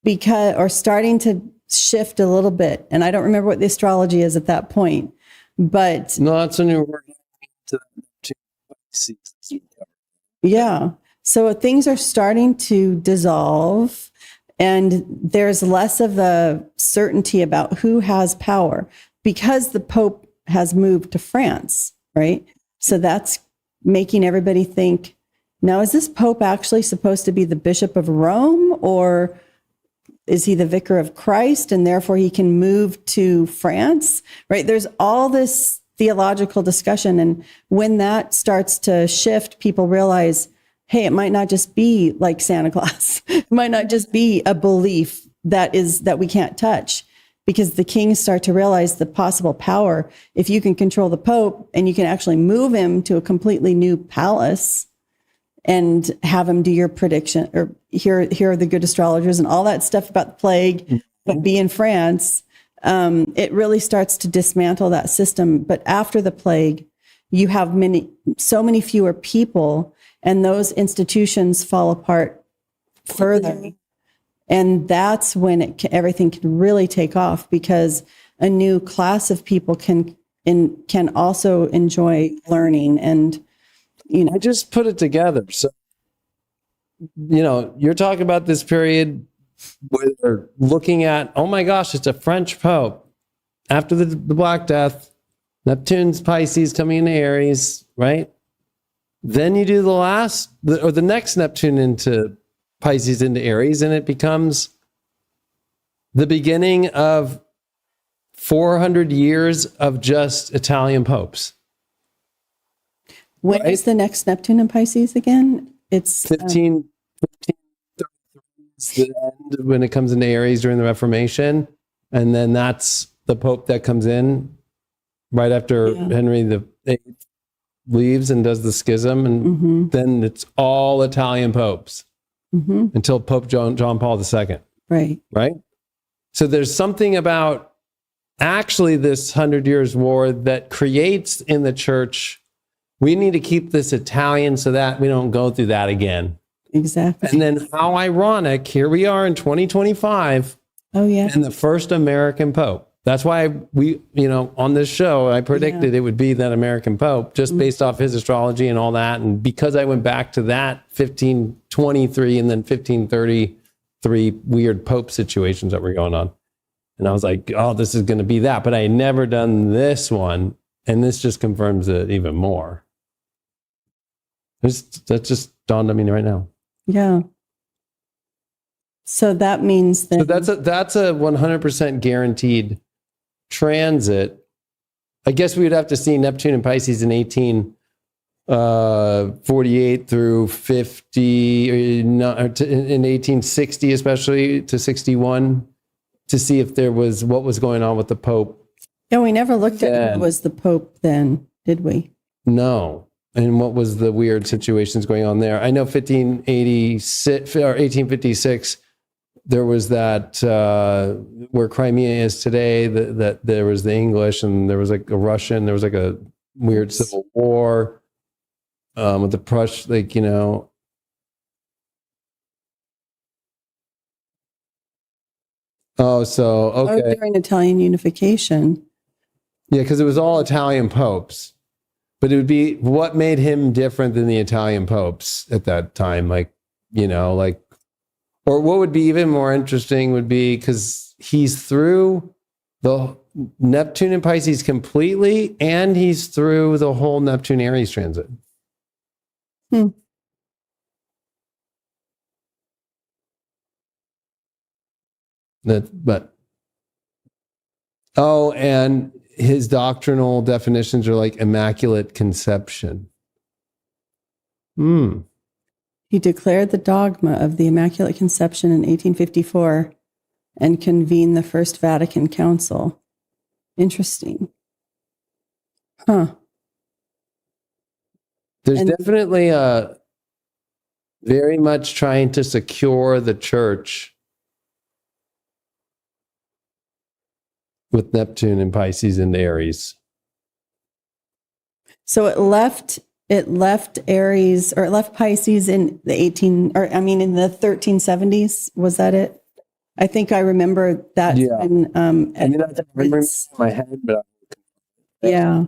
Or starting to shift a little bit. And I don't remember what the astrology is at that point, but no, that's a new word. Yeah. So things are starting to dissolve, and there's less of a certainty about who has power because the Pope has moved to France, right? So that's making everybody think, now, is this Pope actually supposed to be the Bishop of Rome, or is he the Vicar of Christ and therefore he can move to France, right? There's all this theological discussion. And when that starts to shift, people realize, hey, it might not just be like Santa Claus. It might not just be a belief that we can't touch, because the kings start to realize the possible power. If you can control the Pope and you can actually move him to a completely new palace and have him do your prediction, or here are the good astrologers and all that stuff about the plague, but be in France, it really starts to dismantle that system. But after the plague, you have so many fewer people, and those institutions fall apart further. And that's when everything can really take off, because a new class of people can also enjoy learning. And, you know, I just put it together. So, you know, you're talking about this period where they're looking at, oh my gosh, it's a French Pope. After the Black Death, Neptune's Pisces coming into Aries, right? Then you do the next Neptune into Pisces into Aries, and it becomes the beginning of 400 years of just Italian popes. When is the next Neptune in Pisces again? It's 15 is the end when it comes into Aries during the Reformation. And then that's the Pope that comes in right after Henry VIII leaves and does the schism. And then it's all Italian popes until Pope John Paul II. Right. Right? So there's something about actually this 100 Years' War that creates in the church, we need to keep this Italian so that we don't go through that again. Exactly. And then how ironic, here we are in 2025. Oh, yeah. And the first American Pope. That's why we, on this show, I predicted it would be that American Pope just based off his astrology and all that. And because I went back to that 1523 and then 1533 weird Pope situations that were going on. And I was like, oh, this is going to be that. But I had never done this one. And this just confirms it even more. That just dawned on me right now. Yeah. So that means that. So that's a 100% guaranteed transit. I guess we would have to see Neptune and Pisces in 1848 through 50, in 1860, especially to 61, to see if there was what was going on with the Pope. Yeah, we never looked at who was the Pope then, did we? No. And what was the weird situations going on there? I know 1586 or 1856, there was that where Crimea is today, that there was the English and there was like a Russian, there was like a weird civil war with the Prussian, Oh, so, okay. Oh, during Italian unification. Yeah, because it was all Italian popes. But it would be what made him different than the Italian popes at that time. Or what would be even more interesting would be, because he's through the Neptune and Pisces completely, and he's through the whole Neptune Aries transit. And his doctrinal definitions are like immaculate conception. He declared the dogma of the Immaculate Conception in 1854 and convened the First Vatican Council. Interesting. Huh. There's definitely a very much trying to secure the church with Neptune and Pisces and Aries. So it left Aries, or it left Pisces in the in the 1370s. Was that it? I think I remember that. Yeah. When, that's in my head, but yeah.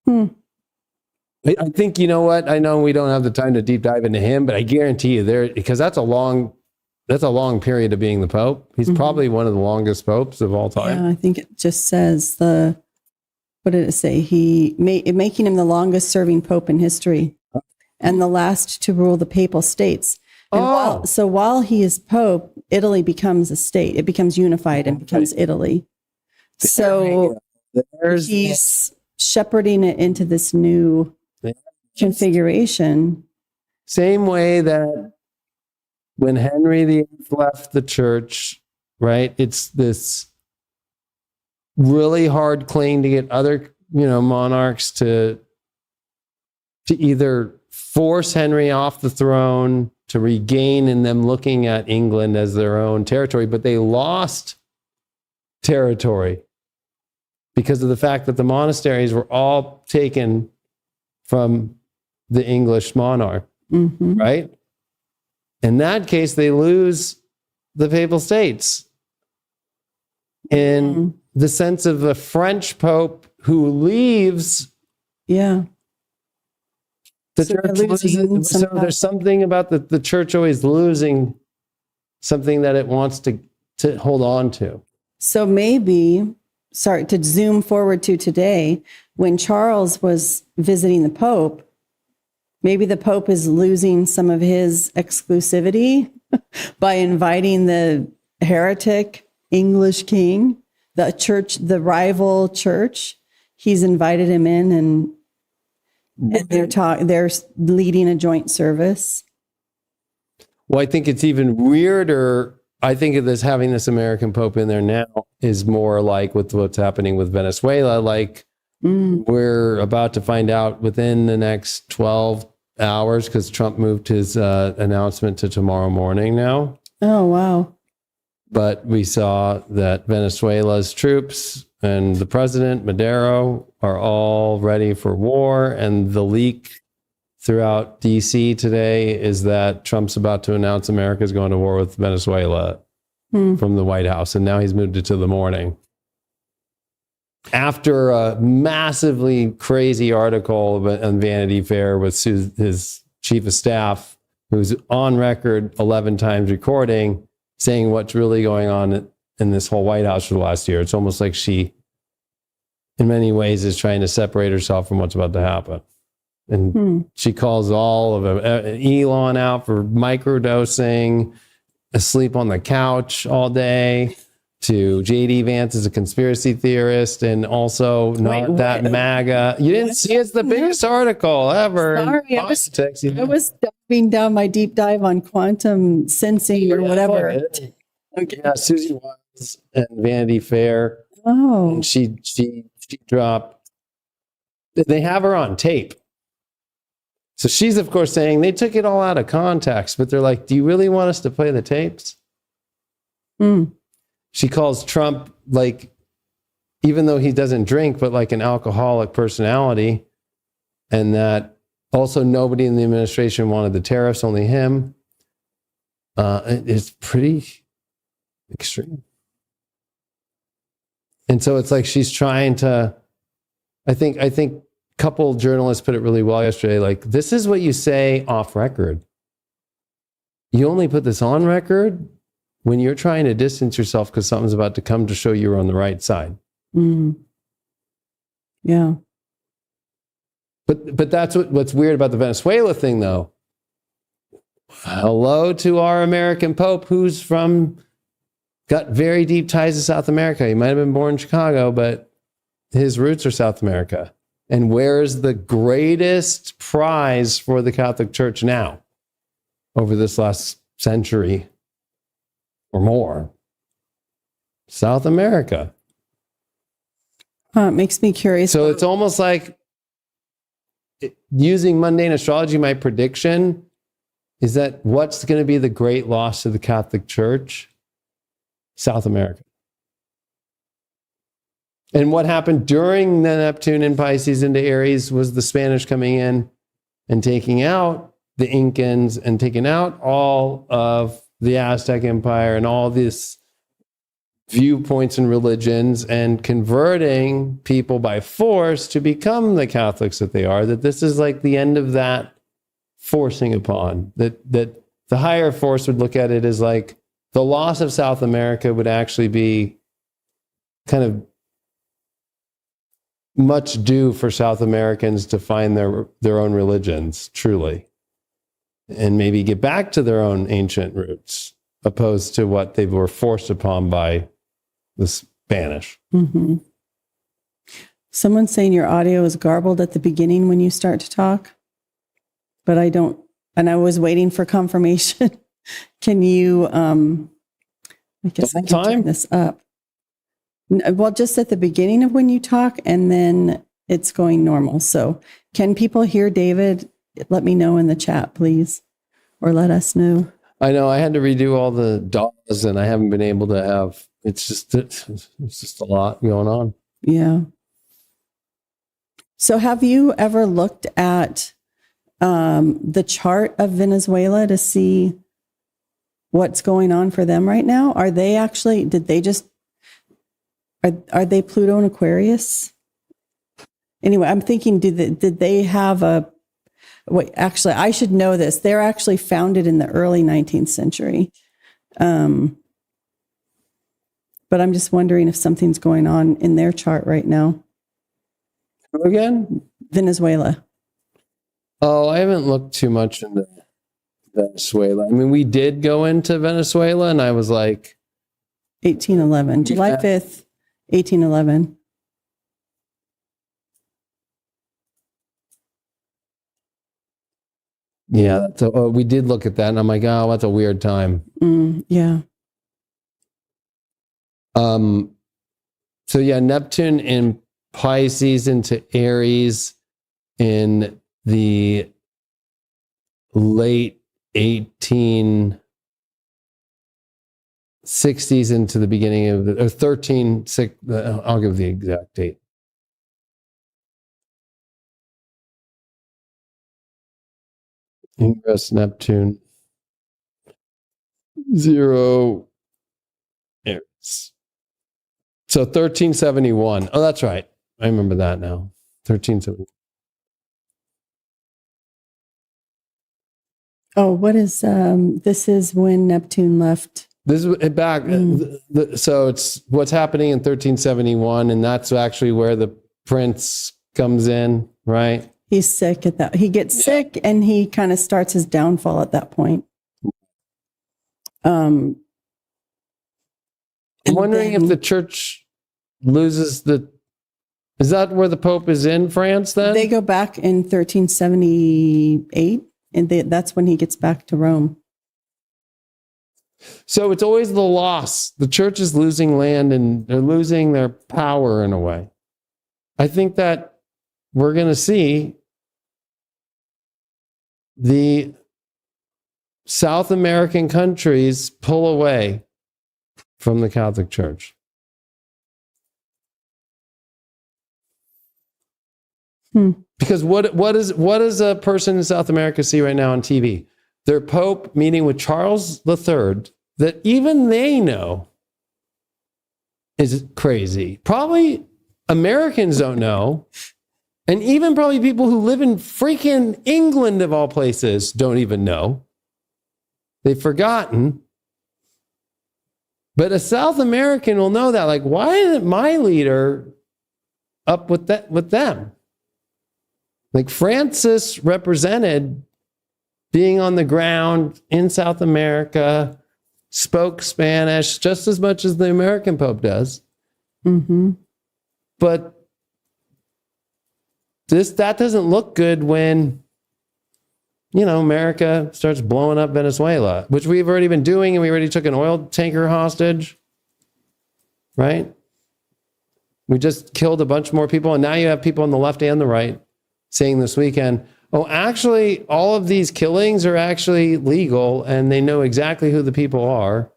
I think, you know what? I know we don't have the time to deep dive into him, but I guarantee you because that's a long period of being the Pope. He's probably one of the longest popes of all time. Yeah, I think it just says what did it say? Making him the longest serving Pope in history and the last to rule the Papal States. And while he is Pope, Italy becomes a state. It becomes unified and becomes Italy. So he's shepherding it into this new configuration. Same way that when Henry VIII left the church, right? It's this really hard cling to get other, monarchs to either force Henry off the throne, to regain in them looking at England as their own territory, but they lost territory because of the fact that the monasteries were all taken from the English monarch, right? In that case, they lose the Papal States. In the sense of a French Pope who leaves, the church loses. So there's something about the church always losing something that it wants to hold on to. So maybe, to zoom forward to today, when Charles was visiting the Pope, maybe the Pope is losing some of his exclusivity by inviting the heretic English king, the rival church. He's invited him in, and they're leading a joint service. Well, I think it's even weirder. I think of having this American Pope in there now is more like with what's happening with Venezuela. Like we're about to find out within the next 12 hours, because Trump moved his announcement to tomorrow morning now. Oh, wow. But we saw that Venezuela's troops and the president, Maduro, are all ready for war. And the leak throughout DC today is that Trump's about to announce America's going to war with Venezuela from the White House. And now he's moved it to the morning. After a massively crazy article on Vanity Fair with his chief of staff, who's on record 11 times recording, saying what's really going on in this whole White House for the last year. It's almost like she, in many ways, is trying to separate herself from what's about to happen. And she calls all of Elon out for microdosing, asleep on the couch all day, to J.D. Vance as a conspiracy theorist, and also that MAGA. You didn't see it's the biggest article ever. Sorry, I was diving down my deep dive on quantum sensing or whatever. Okay. Yeah, Susie Wiles and Vanity Fair. Oh. And she dropped. They have her on tape. So she's, of course, saying they took it all out of context, but they're like, do you really want us to play the tapes? She calls Trump, like, even though he doesn't drink, but like an alcoholic personality. And that also nobody in the administration wanted the tariffs, only him. It's pretty extreme. And so it's like she's trying to, I think a couple journalists put it really well yesterday, like, this is what you say off record. you only put this on record when you're trying to distance yourself because something's about to come to show you're on the right side. Mm. Yeah. But that's what's weird about the Venezuela thing, though. Hello to our American Pope, who's got very deep ties to South America. He might have been born in Chicago, but his roots are South America. And where's the greatest prize for the Catholic Church now over this last century or more? South America. It makes me curious. So it's almost like using mundane astrology, my prediction is that what's going to be the great loss to the Catholic Church? South America. And what happened during the Neptune in Pisces into Aries was the Spanish coming in and taking out the Incans and taking out all of the Aztec Empire and all these viewpoints and religions and converting people by force to become the Catholics that they are. That this is like the end of that forcing upon. That the higher force would look at it as like the loss of South America would actually be kind of much due for South Americans to find their own religions, truly, and maybe get back to their own ancient roots, opposed to what they were forced upon by the Spanish. Mm-hmm. Someone's saying your audio is garbled at the beginning when you start to talk, but I don't, and I was waiting for confirmation. Can you, I guess I can turn this up. Well, just at the beginning of when you talk, and then it's going normal. So can people hear David? Let me know in the chat, please, or let us know. I know I had to redo all the DAWs, and I haven't been able to have, it's just a lot going on. Yeah. So have you ever looked at the chart of Venezuela to see what's going on for them right now? Are they actually, are they Pluto and Aquarius? Anyway, I'm thinking, did they have wait, actually, I should know this. They're actually founded in the early 19th century. But I'm just wondering if something's going on in their chart right now. Who again? Venezuela. Oh, I haven't looked too much into Venezuela. I mean, we did go into Venezuela, and I was like... 1811, July 5th, 1811. Yeah, we did look at that, and I'm like, oh, that's a weird time. Yeah. So yeah, Neptune in Pisces into Aries in the late 1860s into the beginning of the 13. I'll give the exact date. Ingress Neptune 0 Aries. So 1371. Oh, that's right. I remember that now. 1371. Oh, what is, this is when Neptune left. This is back. So it's what's happening in 1371, and that's actually where the prince comes in, right? He's sick at that. He gets sick, and he kind of starts his downfall at that point. I'm wondering if the church loses is that where the Pope is in France then? They go back in 1378, and that's when he gets back to Rome. So it's always the loss. The church is losing land, and they're losing their power in a way. I think that we're going to see the South American countries pull away from the Catholic Church. Because what does a person in South America see right now on TV? Their Pope meeting with Charles III that even they know is crazy. Probably Americans don't know. And even probably people who live in freaking England of all places don't even know. They've forgotten. But a South American will know that. Like, why isn't my leader up with them? Like, Francis represented being on the ground in South America, spoke Spanish just as much as the American Pope does. Mm-hmm. But that doesn't look good when, America starts blowing up Venezuela, which we've already been doing, and we already took an oil tanker hostage, right? We just killed a bunch more people, and now you have people on the left and the right saying this weekend, oh, actually, all of these killings are actually legal, and they know exactly who the people are,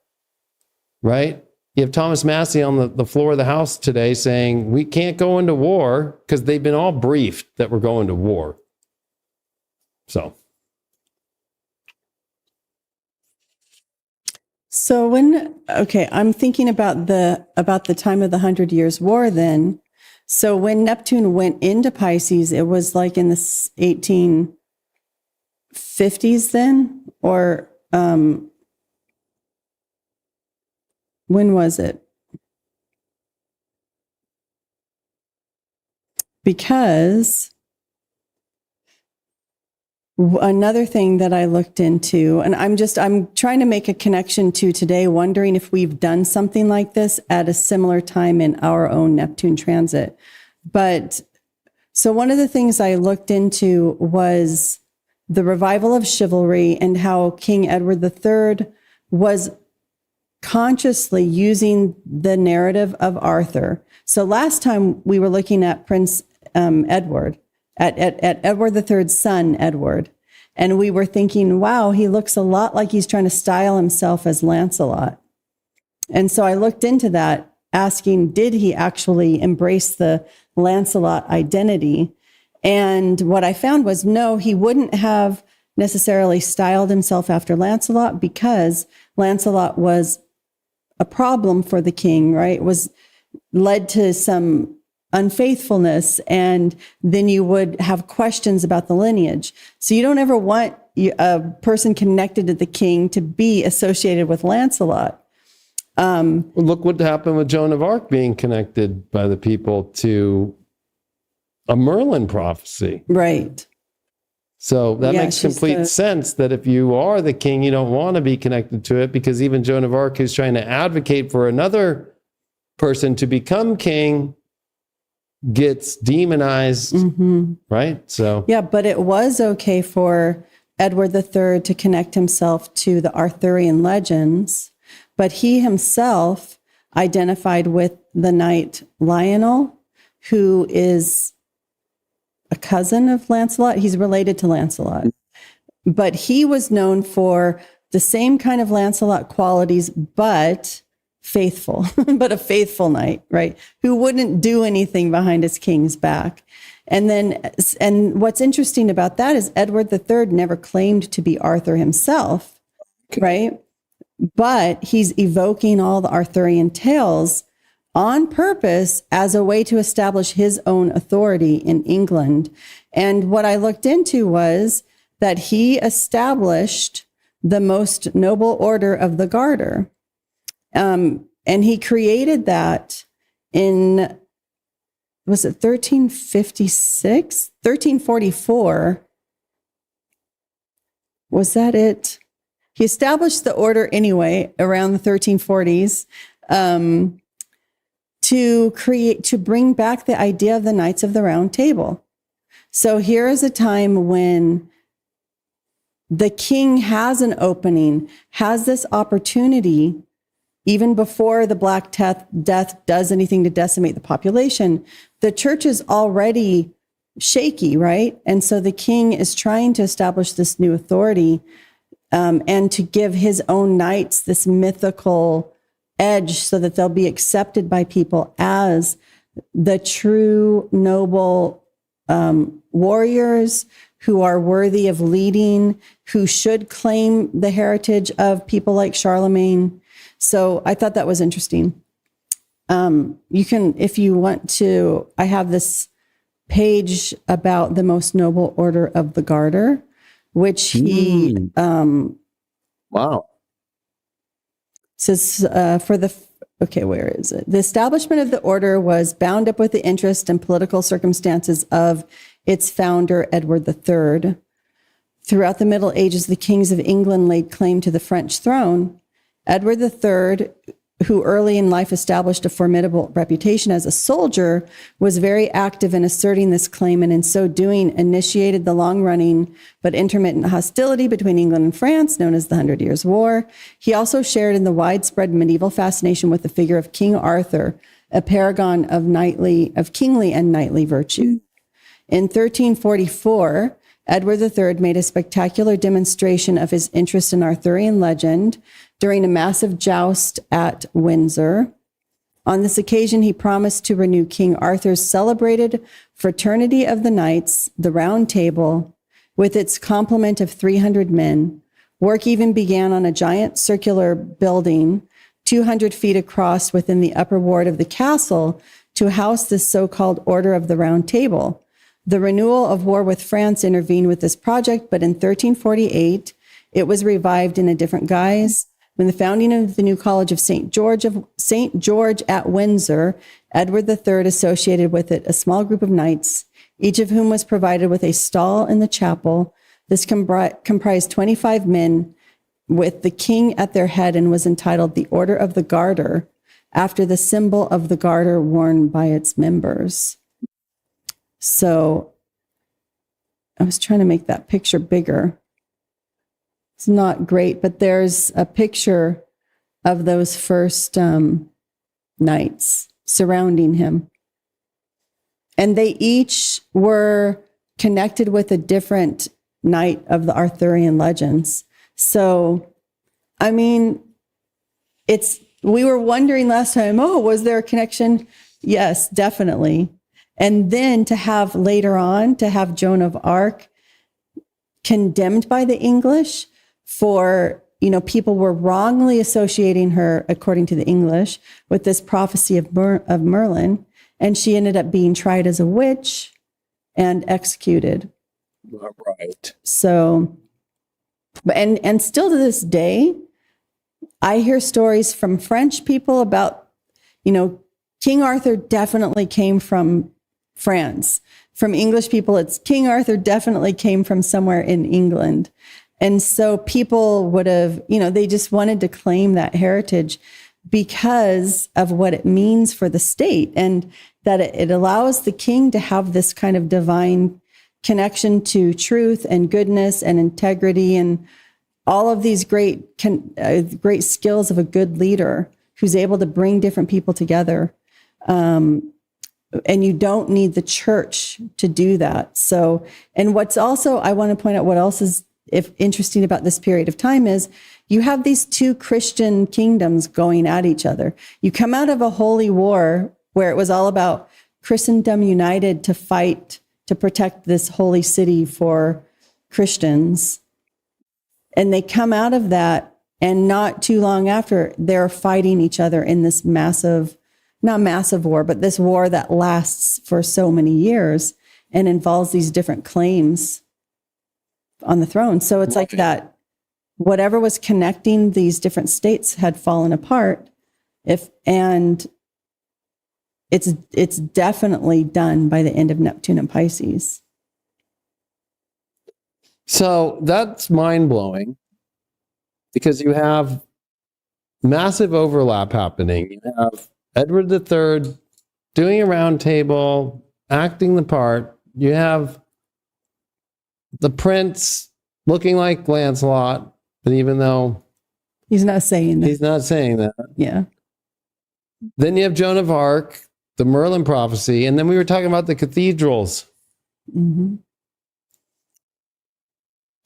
right? You have Thomas Massey on the floor of the House today saying we can't go into war because they've been all briefed that we're going to war. So I'm thinking about the time of the 100 Years' War then. So when Neptune went into Pisces, it was like in the 1850s then, or when was it? Because another thing that I looked into, and I'm trying to make a connection to today, wondering if we've done something like this at a similar time in our own Neptune transit. But so one of the things I looked into was the revival of chivalry and how King Edward III was consciously using the narrative of Arthur. So last time we were looking at Prince Edward, at Edward III's son, Edward. And we were thinking, wow, he looks a lot like he's trying to style himself as Lancelot. And so I looked into that, asking, did he actually embrace the Lancelot identity? And what I found was, no, he wouldn't have necessarily styled himself after Lancelot, because Lancelot was a problem for the king, right? It was led to some unfaithfulness, and then you would have questions about the lineage. So you don't ever want a person connected to the king to be associated with Lancelot. Look what happened with Joan of Arc being connected by the people to a Merlin prophecy. Right. So that makes complete sense that if you are the king, you don't want to be connected to it, because even Joan of Arc, who's trying to advocate for another person to become king, gets demonized, right? So yeah, but it was okay for Edward III to connect himself to the Arthurian legends, but he himself identified with the knight Lionel, who is a cousin of Lancelot. He's related to Lancelot, but he was known for the same kind of Lancelot qualities, but faithful, but a faithful knight, right? Who wouldn't do anything behind his king's back. And what's interesting about that is Edward III never claimed to be Arthur himself, right? But he's evoking all the Arthurian tales on purpose as a way to establish his own authority in England. And what I looked into was that he established the most noble order of the Garter. And he created that in, was it 1356? 1344? Was that it? He established the order anyway, around the 1340s, to bring back the idea of the Knights of the Round Table. So here is a time when the king has an opening, has this opportunity, even before the Black Death does anything to decimate the population. The church is already shaky, right? And so the king is trying to establish this new authority, and to give his own knights this mythical edge so that they'll be accepted by people as the true noble warriors who are worthy of leading, who should claim the heritage of people like Charlemagne. So I thought that was interesting. You can, if you want to, I have this page about the most noble order of the Garter, which he Wow. It says where is it? The establishment of the order was bound up with the interest and political circumstances of its founder, Edward III. Throughout the Middle Ages, the kings of England laid claim to the French throne. Edward III, who early in life established a formidable reputation as a soldier, was very active in asserting this claim, and in so doing initiated the long-running but intermittent hostility between England and France, known as the 100 Years' War. He also shared in the widespread medieval fascination with the figure of King Arthur, a paragon of kingly and knightly virtue. In 1344, Edward III made a spectacular demonstration of his interest in Arthurian legend during a massive joust at Windsor. On this occasion, he promised to renew King Arthur's celebrated Fraternity of the Knights, the Round Table, with its complement of 300 men. Work even began on a giant circular building 200 feet across within the upper ward of the castle to house this so-called Order of the Round Table. The renewal of war with France intervened with this project, but in 1348, it was revived in a different guise. When the founding of the new College of St. George at Windsor, Edward III associated with it a small group of knights, each of whom was provided with a stall in the chapel. This comprised 25 men with the king at their head and was entitled the Order of the Garter, after the symbol of the garter worn by its members. So I was trying to make that picture bigger. It's not great, but there's a picture of those first knights surrounding him. And they each were connected with a different knight of the Arthurian legends. So, I mean, we were wondering last time, was there a connection? Yes, definitely. And then to have later on, to have Joan of Arc condemned by the English for, people were wrongly associating her, according to the English, with this prophecy of Merlin. And she ended up being tried as a witch and executed. Right. So, and still to this day, I hear stories from French people about, King Arthur definitely came from France. From English people, it's King Arthur definitely came from somewhere in England. And so people would have, they just wanted to claim that heritage because of what it means for the state, and that it allows the king to have this kind of divine connection to truth and goodness and integrity and all of these great skills of a good leader who's able to bring different people together. And you don't need the church to do that. So, and what's also, I want to point out what else is interesting about this period of time is you have these two Christian kingdoms going at each other. You come out of a holy war where it was all about Christendom united to fight to protect this holy city for Christians. And they come out of that, and not too long after, they're fighting each other in this not massive war, but this war that lasts for so many years and involves these different claims on the throne. So it's like that, whatever was connecting these different states had fallen apart. And it's definitely done by the end of Neptune and Pisces. So that's mind-blowing because you have massive overlap happening. You have Edward III doing a round table, acting the part. You have the prince looking like Lancelot, but even though he's not saying that. Yeah. Then you have Joan of Arc, the Merlin prophecy, and then we were talking about the cathedrals. Mm-hmm.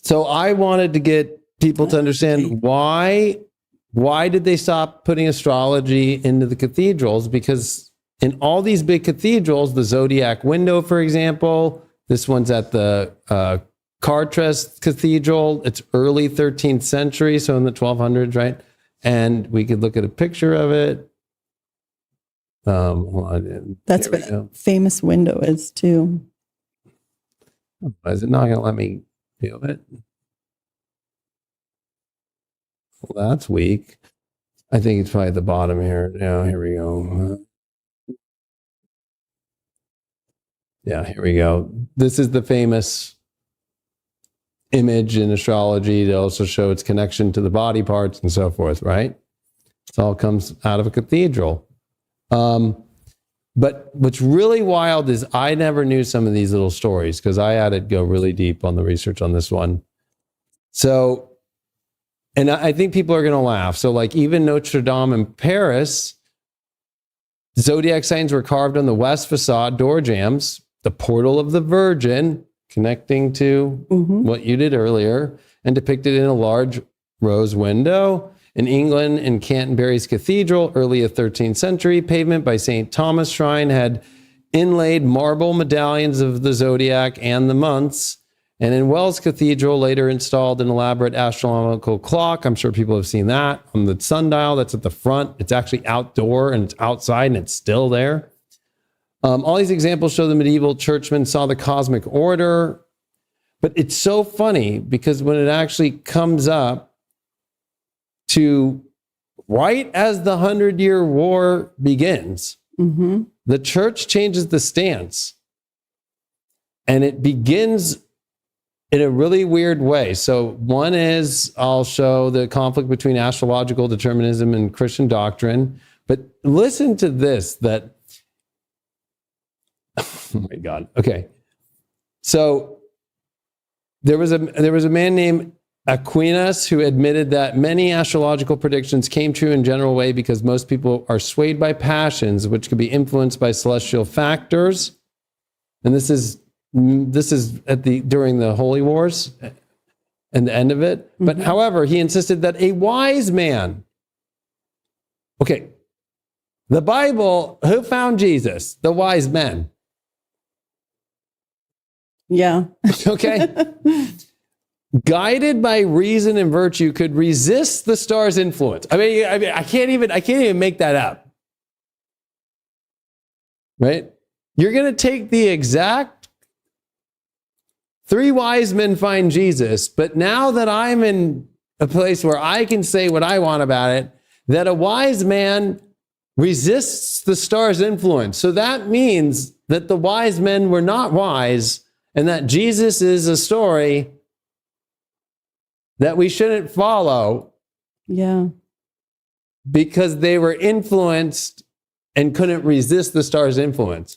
So I wanted to get people to understand why did they stop putting astrology into the cathedrals? Because in all these big cathedrals, the Zodiac window, for example, this one's at the Chartres Cathedral. It's early 13th century, so in the 1200s, right? And we could look at a picture of it. That's what a famous window is too. Is it not going to let me do it? Well, that's weak. I think it's probably at the bottom here. Yeah, here we go. Yeah, here we go. This is the famous image in astrology to also show its connection to the body parts and so forth, right? It all comes out of a cathedral. But what's really wild is I never knew some of these little stories because I had to go really deep on the research on this one. So, and I think people are going to laugh. So like even Notre Dame in Paris, zodiac signs were carved on the west facade door jambs, the portal of the Virgin, connecting to what you did earlier, and depicted in a large rose window. In England, in Canterbury's cathedral, early 13th century, pavement by St. Thomas Shrine had inlaid marble medallions of the zodiac and the months. And in Wells Cathedral, later installed an elaborate astronomical clock. I'm sure people have seen that on the sundial that's at the front. It's actually outdoor and it's outside and it's still there. All these examples show the medieval churchmen saw the cosmic order. But it's so funny because when it actually comes up to right as the 100-Year War begins, the church changes the stance. And it begins in a really weird way. So one is, I'll show the conflict between astrological determinism and Christian doctrine. But listen to this, that, oh my God. Okay. So there was a man named Aquinas, who admitted that many astrological predictions came true in general way because most people are swayed by passions, which could be influenced by celestial factors. And this is during the Holy Wars and the end of it. But however, he insisted that a wise man, okay, the Bible, who found Jesus? The wise men. Yeah. Okay. Guided by reason and virtue, could resist the star's influence. I mean, I can't even make that up. Right? You're going to take the exact three wise men find Jesus, but now that I'm in a place where I can say what I want about it, that a wise man resists the star's influence. So that means that the wise men were not wise and that Jesus is a story that we shouldn't follow. Yeah. Because they were influenced and couldn't resist the star's influence.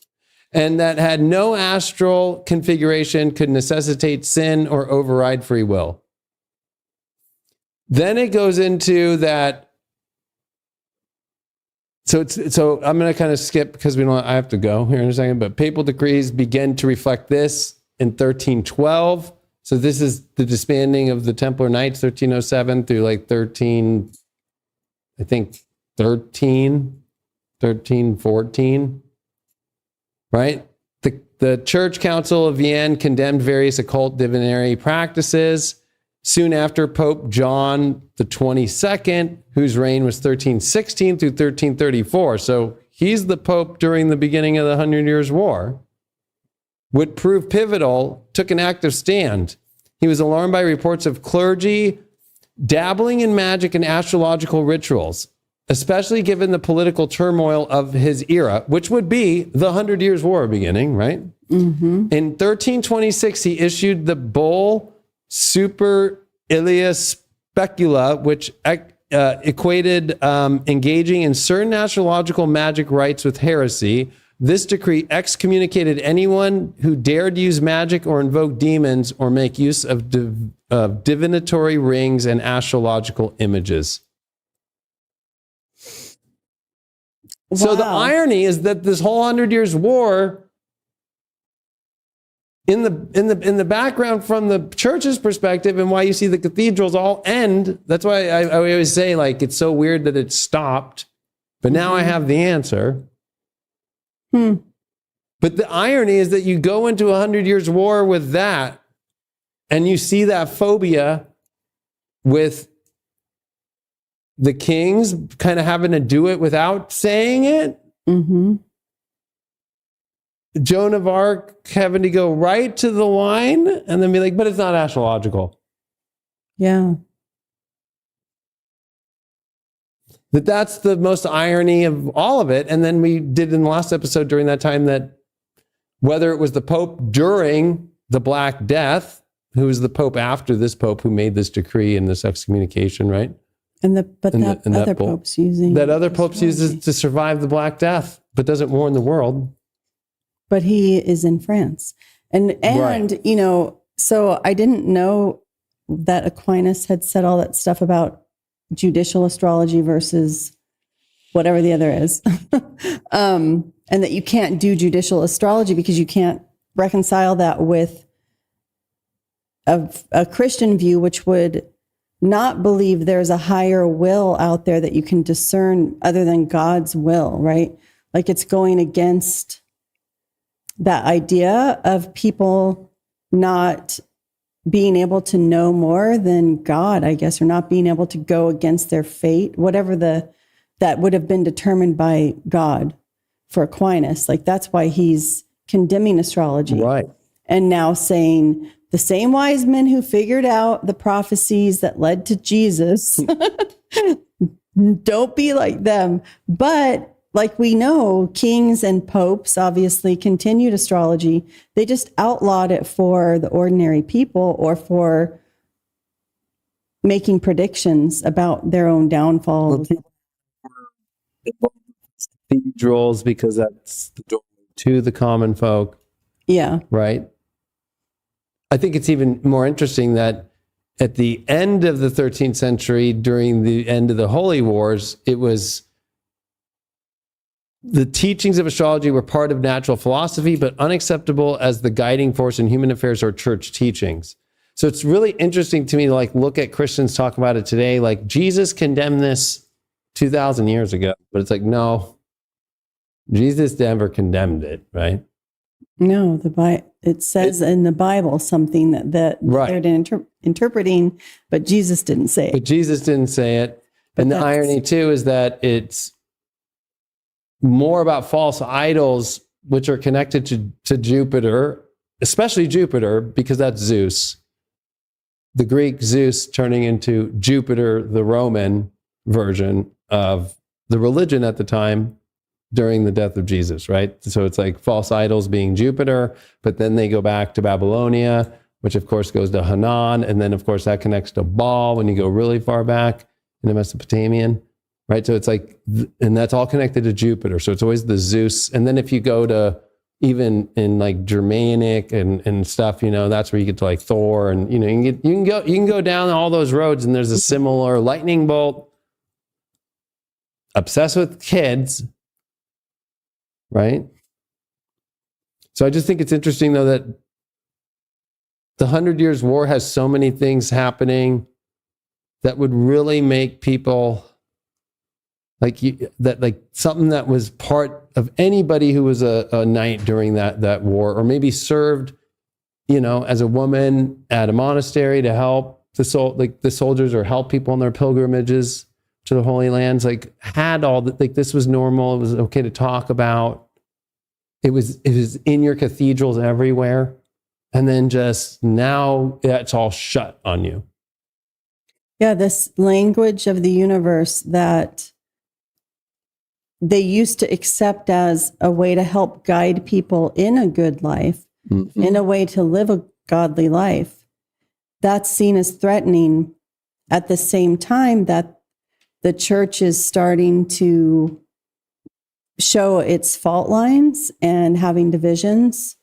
And that had no astral configuration, could necessitate sin or override free will. Then it goes into that. So I'm going to kind of skip because I have to go here in a second, but papal decrees begin to reflect this in 1312. So this is the disbanding of the Templar Knights, 1307 through like 13, I think 1314, right? The Church Council of Vienne condemned various occult divinatory practices. Soon after, Pope John the 22nd, whose reign was 1316 through 1334. So he's the Pope during the beginning of the 100 Years' War. Would prove pivotal, took an active stand. He was alarmed by reports of clergy dabbling in magic and astrological rituals, especially given the political turmoil of his era, which would be the 100 Years' War beginning, right? In 1326, he issued the bull Super Ilias Specula, which equated engaging in certain astrological magic rites with heresy. This decree excommunicated anyone who dared use magic or invoke demons or make use of divinatory rings and astrological images. Wow. So the irony is that this whole 100 Years' War, in the background from the church's perspective, and why you see the cathedrals all end. That's why I always say, like, it's so weird that it stopped, but now I have the answer. But the irony is that you go into 100 Years' War with that, and you see that phobia with the kings kind of having to do it without saying it. Joan of Arc having to go right to the line and then be like, but it's not astrological. Yeah. That's the most irony of all of it. And then we did in the last episode during that time that whether it was the Pope during the Black Death, who was the Pope after this Pope who made this decree and this excommunication, right? That other Pope's using uses to survive the Black Death, but doesn't warn the world. But he is in France. And Right. you know, so I didn't know that Aquinas had said all that stuff about judicial astrology versus whatever the other is. And that you can't do judicial astrology because you can't reconcile that with a Christian view, which would not believe there's a higher will out there that you can discern other than God's will, right? Like it's going against that idea of people not being able to know more than God, I guess, or not being able to go against their fate, whatever that would have been determined by God for Aquinas. Like that's why he's condemning astrology. Right. And now saying the same wise men who figured out the prophecies that led to Jesus, don't be like them. But like we know, kings and popes obviously continued astrology. They just outlawed it for the ordinary people or for making predictions about their own downfalls. Cathedrals, because that's the door to the common folk. Yeah. Right. I think it's even more interesting that at the end of the 13th century, during the end of the Holy Wars, it was the teachings of astrology were part of natural philosophy, but unacceptable as the guiding force in human affairs or church teachings. So it's really interesting to me to like look at Christians talk about it today. Like Jesus condemned this 2,000 years ago, but it's like, no, Jesus never condemned it, right? No, it says in the Bible something that Right. they're interpreting, but Jesus didn't say it. But Jesus didn't say it. And the irony too is that it's more about false idols, which are connected to Jupiter, especially Jupiter, because that's Zeus. The Greek Zeus turning into Jupiter, the Roman version of the religion at the time during the death of Jesus, right? So it's like false idols being Jupiter, but then they go back to Babylonia, which of course goes to Hanan, and then of course that connects to Baal when you go really far back in the Mesopotamian, right? So it's like, and that's all connected to Jupiter. So it's always the Zeus. And then if you go to even in like Germanic and stuff, you know, that's where you get to like Thor, and you know, you can go down all those roads, and there's a similar lightning bolt, obsessed with kids, right? So I just think it's interesting though that the 100 Years' War has so many things happening that would really make people like something that was part of anybody who was a knight during that war, or maybe served, you know, as a woman at a monastery to help the soldiers or help people on their pilgrimages to the Holy Lands, like had all that, like this was normal. It was okay to talk about. It was in your cathedrals everywhere. And then just now it's all shut on you. Yeah, this language of the universe that they used to accept as a way to help guide people in a good life, in a way to live a godly life, that's seen as threatening at the same time that the church is starting to show its fault lines and having divisions,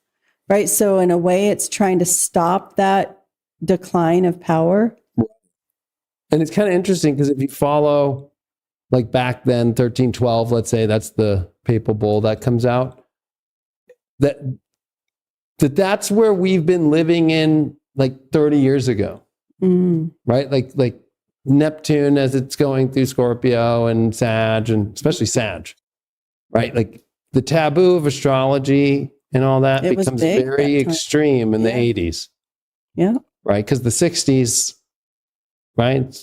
right? So in a way, it's trying to stop that decline of power. And it's kind of interesting because if you follow, like back then, 1312, let's say that's the papal bull that comes out, that's where we've been living in like 30 years ago, right? Like Neptune as it's going through Scorpio and Sag, and especially Sag, right? Like the taboo of astrology and all that becomes very extreme in the 80s. Yeah. Right? Because the 60s, right,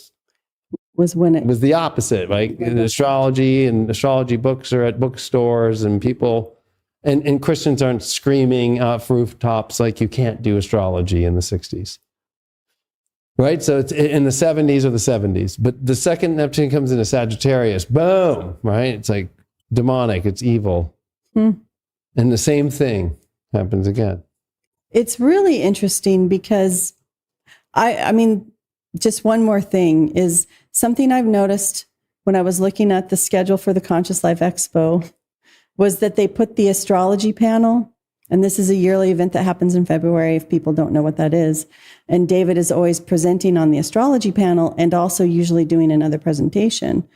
was when it was the opposite, right? Astrology and astrology books are at bookstores, and people and Christians aren't screaming off rooftops like you can't do astrology in the 60s. Right? So it's in the 70s or the 70s. But the second Neptune comes into Sagittarius, boom, right? It's like demonic, it's evil. And the same thing happens again. It's really interesting because I mean, just one more thing is something I've noticed when I was looking at the schedule for the Conscious Life Expo was that they put the astrology panel, and this is a yearly event that happens in February if people don't know what that is. And David is always presenting on the astrology panel and also usually doing another presentation.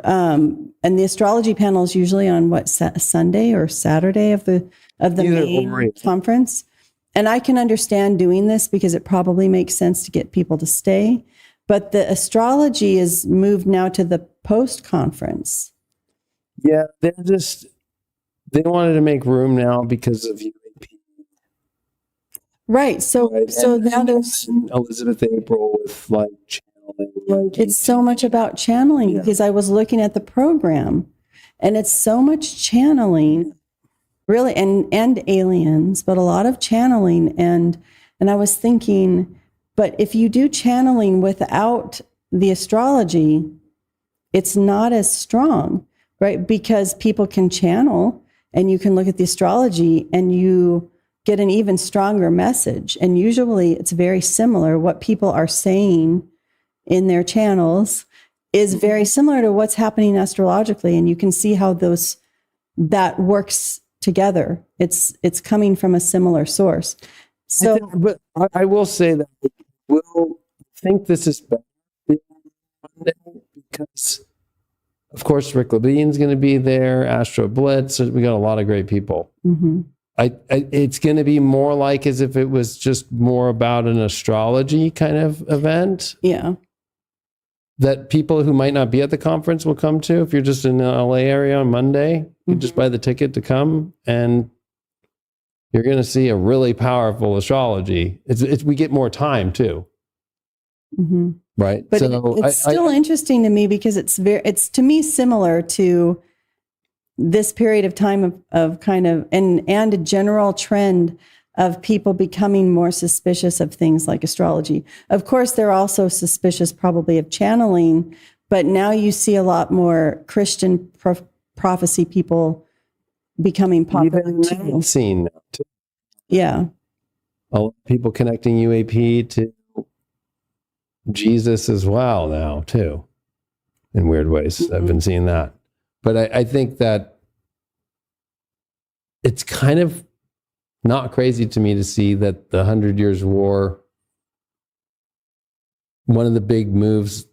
And the astrology panel is usually on what, Sunday or Saturday of the main conference. And I can understand doing this because it probably makes sense to get people to stay. But the astrology is moved now to the post-conference. Yeah, they wanted to make room now because of UAP. Right. So now there's Elizabeth April with like channeling. It's so much about channeling because I was looking at the program and it's so much channeling. Really, and aliens, but a lot of channeling. And I was thinking, but if you do channeling without the astrology, it's not as strong, right? Because people can channel and you can look at the astrology and you get an even stronger message. And usually it's very similar. What people are saying in their channels is very similar to what's happening astrologically. And you can see how that works together. It's coming from a similar source. So, but I will say that we'll think this is better because, of course, Rick Levine's going to be there. Astro Blitz. We got a lot of great people. It's going to be more like as if it was just more about an astrology kind of event. Yeah. That people who might not be at the conference will come to. If you're just in the LA area on Monday, you just buy the ticket to come and you're going to see a really powerful astrology. We get more time too. Right. But it's still interesting to me because it's to me similar to this period of time of kind of, and a general trend of people becoming more suspicious of things like astrology. Of course, they're also suspicious probably of channeling, but now you see a lot more Christian prophecy people becoming popular too. Scene now too. Yeah. A lot of people connecting UAP to Jesus as well now too, in weird ways. I've been seeing that. But I think that it's kind of not crazy to me to see that the 100 Years' War, one of the big moves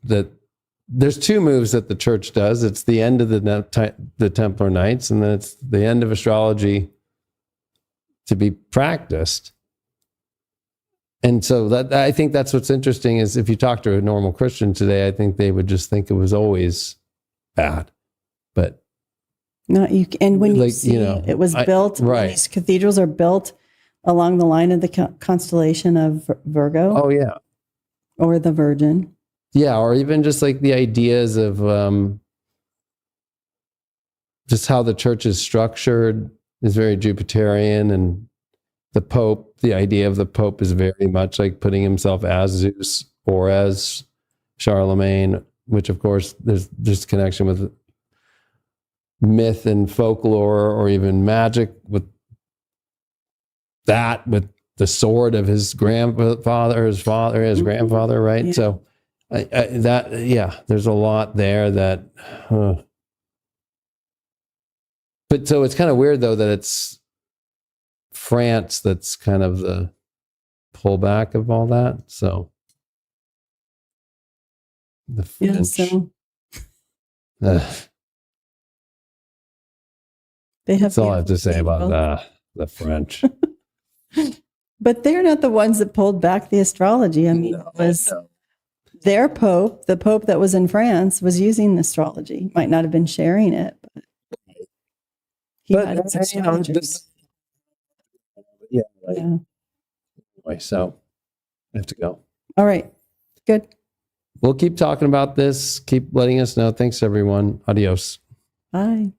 there's two moves that the church does. It's the end of the Templar Knights, and then it's the end of astrology to be practiced. And so I think that's what's interesting is if you talk to a normal Christian today, I think they would just think it was always bad. But and when you see it was built, right. These cathedrals are built along the line of the constellation of Virgo. Oh yeah. Or the Virgin. Yeah, or even just like the ideas of just how the church is structured is very Jupiterian, and the Pope, the idea of the Pope is very much like putting himself as Zeus or as Charlemagne, which of course there's just connection with myth and folklore or even magic with the sword of his grandfather, his grandfather, right? Yeah. So there's a lot there that, but so it's kind of weird though that it's France that's kind of the pullback of all that. So the French. That's all I have to say about the French. But they're not the ones that pulled back the astrology. I mean, their Pope, the Pope that was in France, was using astrology. Might not have been sharing it, but he had his astrologers. Anyway, so I have to go. All right. Good. We'll keep talking about this. Keep letting us know. Thanks, everyone. Adios. Bye.